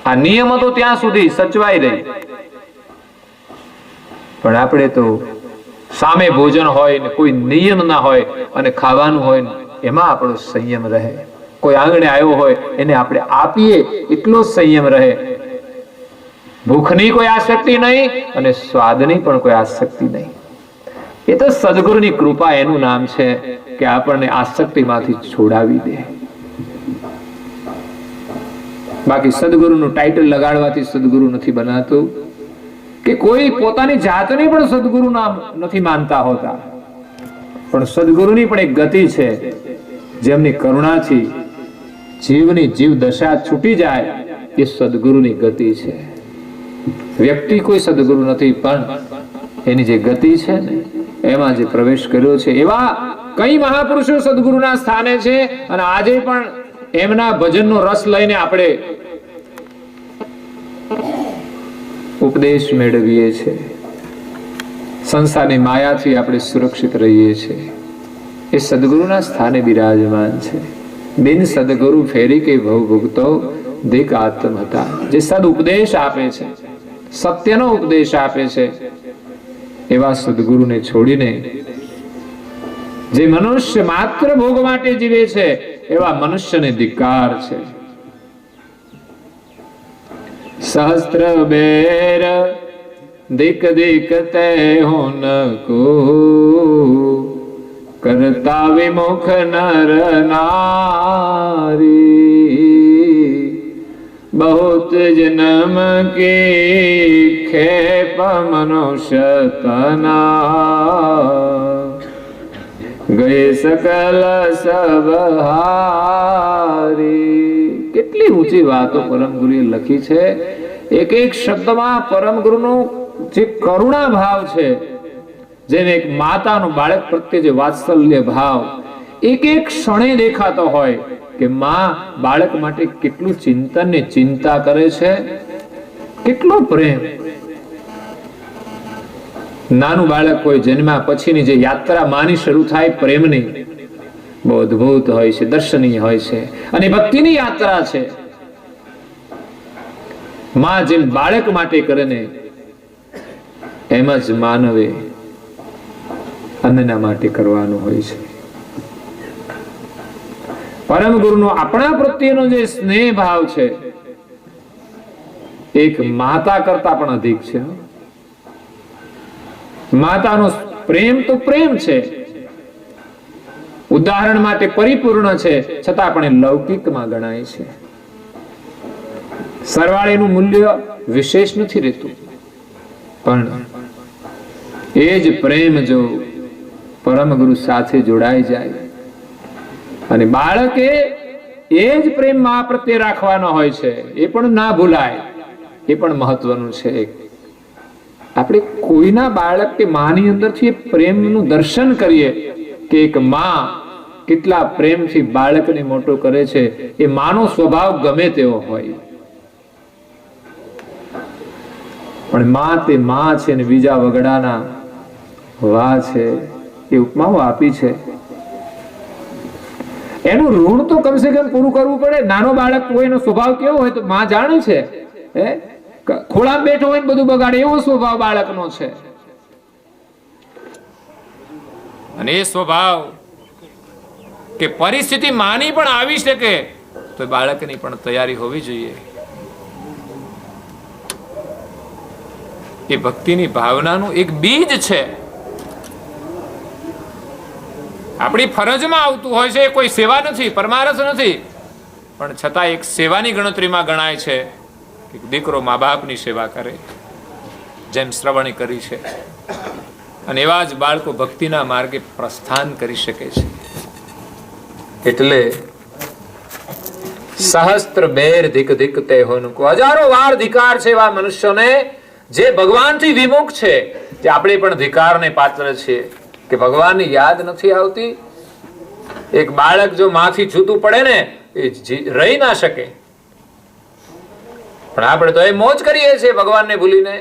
આ નિયમ હતો ત્યાં સુધી સચવાઈ રહી. પણ આપણે તો સામે ભોજન હોય ને કોઈ નિયમ ના હોય અને ખાવાનું હોય ને એમાં આપણો સંયમ રહે. કોઈ આંગણે આવ્યો હોય એને આપણે આપીએ એટલો સંયમ રહે. ભૂખની કોઈ આસક્તિ નહીં અને સ્વાદની પણ કોઈ આસક્તિ નહીં. એ તો સદગુરુની કૃપા એનું નામ છે કે આપણને આસક્તિમાંથી છોડાવી દે. બાકી સદગુરુનું ટાઇટલ લગાડવાથી સદગુરુ નથી બનાતું, કે કોઈ પોતાની જાતને પણ સદગુરુ નામ નથી માનતા હોતા. પણ સદગુરુની પણ એક ગતિ છે, જેમની કરુણાથી જીવની જીવ દશા છૂટી જાય એ સદગુરુની ગતિ છે. વ્યક્તિ કોઈ સદગુરુ નથી, પણ એની જે ગતિ છે ને એમાં જે પ્રવેશ કર્યો છે એવા કઈ મહાપુરુષો સદગુરુના સ્થાને છે. અને આજે પણ એમના ભજનનો રસ લઈને આપણે ઉપદેશ મેળવીએ છીએ. સંસારની માયાથી આપણે સુરક્ષિત રહીએ છીએ, એ સદગુરુના સ્થાને બિરાજમાન છે. બિન સદગુરુ ફેરી કે ભવ ભુગતો દિક આત્મ હતા. જે સદ ઉપદેશ આપે છે, સત્યનો ઉપદેશ આપે છે, એવા સદગુરુને છોડીને જે મનુષ્ય માત્ર ભોગ માટે જીવે છે, એવા મનુષ્યને ધિક્કાર છે. સહસ્ત્ર બેર દિક દિક તે હોન કો કરતા વિમુખ નર નારી बहुत जन्म के खेप मनुष्य तना गए सकल सब हारी. કેટલી ઊંચી વાતો પરમ ગુરુએ લખી છે. એક એક શબ્દમાં પરમ ગુરુનો જે કરુણા ભાવ છે, જેને એક માતાનું બાળક પ્રત્યે જે વાત્સલ્ય ભાવ એક એક ક્ષણે દેખાતો હોય કે માં બાળક માટે કેટલું ચિંતન ને ચિંતા કરે છે, કેટલો પ્રેમ. નાનું બાળક કોઈ જન્મ્યા પછીની જે યાત્રા માની શરૂ થાય પ્રેમની, બહુ અદભુત હોય છે, દર્શનીય હોય છે, અને ભક્તિની યાત્રા છે. માં જેમ બાળક માટે કરે ને, એમ જ માનવે અન્યના માટે કરવાનું હોય છે. પરમ ગુરુનો આપણા પ્રત્યેનો જે સ્નેહ ભાવ છે, એક માતા કરતા પણ અધિક છે. માતાનો પ્રેમ તો પ્રેમ છે, ઉદાહરણ માટે પરિપૂર્ણ છે, છતાં પણ એ લૌકિકમાં ગણાય છે. સરવાળેનું મૂલ્ય વિશેષ નથી રહેતું, પણ એ જ પ્રેમ જો પરમ ગુરુ સાથે જોડાઈ જાય અને બાળકે એ જ પ્રેમ મા પ્રત્યે રાખવાનો હોય છે, એ પણ ના ભૂલાય, એ પણ મહત્વનું છે. આપણે કોઈના બાળક કે માની અંદરથી પ્રેમનું દર્શન કરીએ કે એક માં કેટલા પ્રેમથી બાળકને મોટો કરે છે. એ માનો સ્વભાવ ગમે તેવો હોય, પણ માં તે માં છે ને બીજા વગડાના વા છે, એ ઉપમાઓ આપી છે. એનું ઋણ તો કમસે કમ પૂરું કરવું પડે. નાનો બાળક કોઈનો સ્વભાવ કેવો હોય તો માં જાણે છે, ખોળામાં બેઠો હોય ને બધું બગાડે, એવો સ્વભાવ બાળકનો છે. અને એ સ્વભાવ કે પરિસ્થિતિ માની પણ આવી શકે તો બાળકની પણ તૈયારી હોવી જોઈએ. એ ભક્તિની ભાવનાનું એક બીજ છે. આપણી ફરજમાં આવતું હોય છે, કોઈ સેવા નથી, પરમારથ નથી, પણ છતાં એક સેવાની ગણતરીમાં ગણાય છે કે દીકરો મા બાપની સેવા કરે, જેમ શ્રવણે કરી છે. અને એવા જ બાળકો ભક્તિના માર્ગે પ્રસ્થાન કરી શકે છે. એટલે સહસ્ત્ર બેર ધીક ધીક તે હોનકો, હજારો વાર ધિકાર છે એવા મનુષ્યોને જે ભગવાનથી વિમુખ છે. જે આપણે પણ ધિકારને પાત્ર છીએ કે ભગવાનની યાદ નથી આવતી. એક બાળક જો માંથી છૂટું પડે ને, એ રહી ના શકે. પણ આપણે તો એ મોજ કરીએ છીએ ભગવાનને ભૂલીને,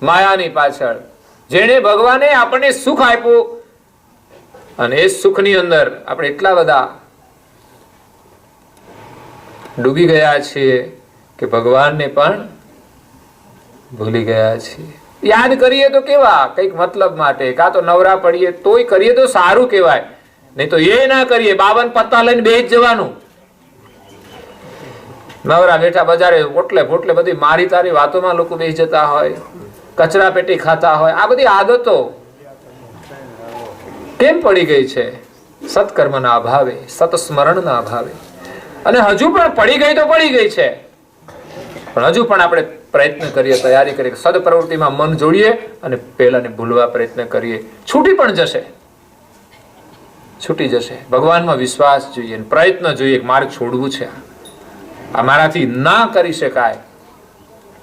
માયાની પાછળ. જેણે ભગવાને આપણને સુખ આપ્યું અને એ સુખની અંદર આપણે એટલા બધા ડૂબી ગયા છીએ કે ભગવાનને પણ ભૂલી ગયા છીએ. યાદ કરીએ તો કેવા, કઈક મતલબ માટે, કાં તો નવરા પડીએ તોય કરીએ તો સારું કહેવાય, નહીં તો એ ના કરીએ 52 પત્તા લઈને બેસી જવાનું. નવરા બેઠા બજારે પોટલે પોટલે બધી મારી તારી વાતોમાં લોકો બેસી જતા હોય, કચરા પેટી ખાતા હોય. આ બધી આદતો કેમ પડી ગઈ છે? સત્કર્મના અભાવે, સત્સ્મરણના અભાવે. અને હજુ પણ પડી ગઈ તો પડી ગઈ છે, પણ હજુ પણ આપણે પ્રયત્ન કરીએ, તૈયારી કરીએ, સદપ્રવૃત્તિમાં મન જોડીએ અને પેલાને ભૂલવા પ્રયત્ન કરીએ. છૂટી પણ જશે, છૂટી જશે. ભગવાનમાં વિશ્વાસ જોઈએ, પ્રયત્ન જોઈએ કે મારે છોડવું છે, આ મારાથી ના કરી શકાય.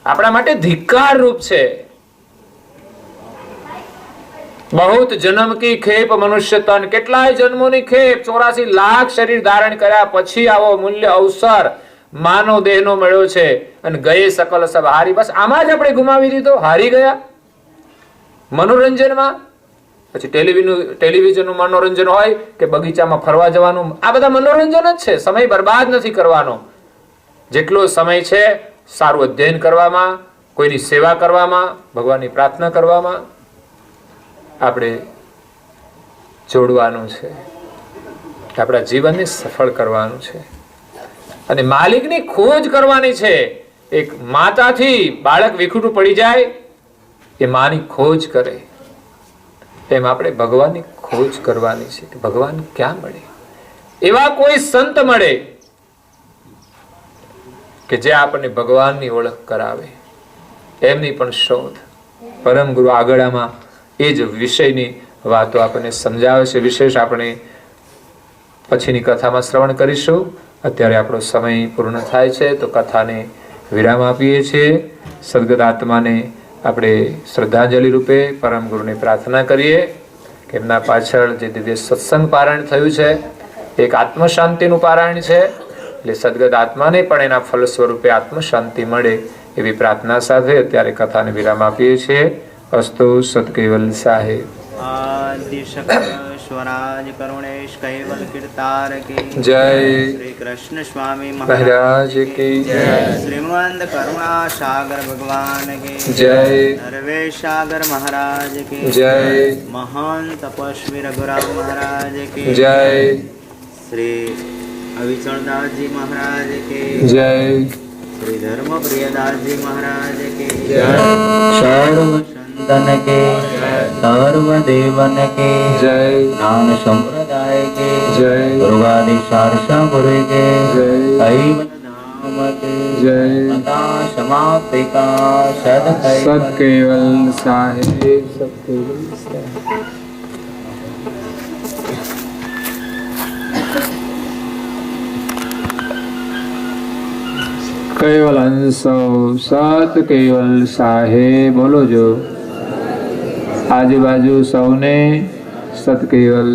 આપણા માટે ધિક્કાર રૂપ છે. બહુત જન્મ કી ખેપ મનુષ્ય તન, કેટલાય જન્મોની ખેપ, 84 લાખ શરીર ધારણ કર્યા પછી આવો મૂલ્ય અવસર માનવ દેહનો મળ્યો છે. અને ગયે સકલ સબ હારી, બસ આમાં જ આપણે ગુમાવી દીધો, હારી ગયા. મનોરંજનમાં, પછી ટેલિવિઝનનું મનોરંજન હોય કે બગીચામાં ફરવા જવાનું, આ બધા મનોરંજન જ છે. સમય બરબાદ નથી કરવાનો. જેટલો સમય છે સારું અધ્યયન કરવામાં, કોઈની સેવા કરવામાં, ભગવાનની પ્રાર્થના કરવામાં આપણે જોડવાનું છે. આપણા જીવનને સફળ કરવાનું છે અને માલિકની ખોજ કરવાની છે. એક માતાથી બાળક વિખૂટું પડી જાય, એ માની ખોજ કરે, એમ આપણે ભગવાનની ખોજ કરવાની છે કે ભગવાન ક્યાં મળે. એવા કોઈ સંત મળે કે જે આપણને ભગવાનની ઓળખ કરાવે, એમની પણ શોધ. પરમ ગુરુ આગળ આમાં એ જ વિષયની વાતો આપણને સમજાવે છે. વિશેષ આપણે પછીની કથામાં શ્રવણ કરીશું. અત્યારે આપણો સમય પૂર્ણ થાય છે તો કથાને વિરામ આપીએ છીએ. સદગત આત્માને આપણે શ્રદ્ધાંજલિ રૂપે પરમ ગુરુની પ્રાર્થના કરીએ કે એમના પાછળ જે દિવ્ય સત્સંગ પારાયણ થયું છે, એક આત્મ શાંતિનું પારાયણ છે, એટલે સદગત આત્માને પણ એના ફલ સ્વરૂપે આત્મ શાંતિ મળે એવી પ્રાર્થના સાથે અત્યારે કથાને વિરામ આપીએ છીએ. અસ્તુ સતકેવલ સાહેબ. આદિ શક્તિ સ્વરાજ કરુણેશ કૈવલ કીર્તાર કી જય. શ્રી કૃષ્ણ સ્વામી મહારાજ કી જય. શ્રીમંત કરુણા સાગર ભગવાન કી જય. નરવેશ સાગર મહારાજ કી જય. મહાન તપસ્વી રઘુરામ મહારાજ કી જય. શ્રી અવિચળદાસજી મહારાજ કી જય. શ્રી ધર્મ પ્રિયદાસજી મહારાજ કી જય. સર્વ સંતન કે સર્વ દેવન કે જય. જ્ઞાન સંપ્રદાય કે જય. ગુરુવાદિ સારસા ગુરુ કે જય. કૈવલ ધામ કે જય. કથા સમાપ્તિ કા સતકેવલ સાહેબ. સતકેવલ સાહેબ. કેવલ હંસો સત કેવલ સાહેબ બોલો જો. આજુબાજુ સૌને સત કેવલ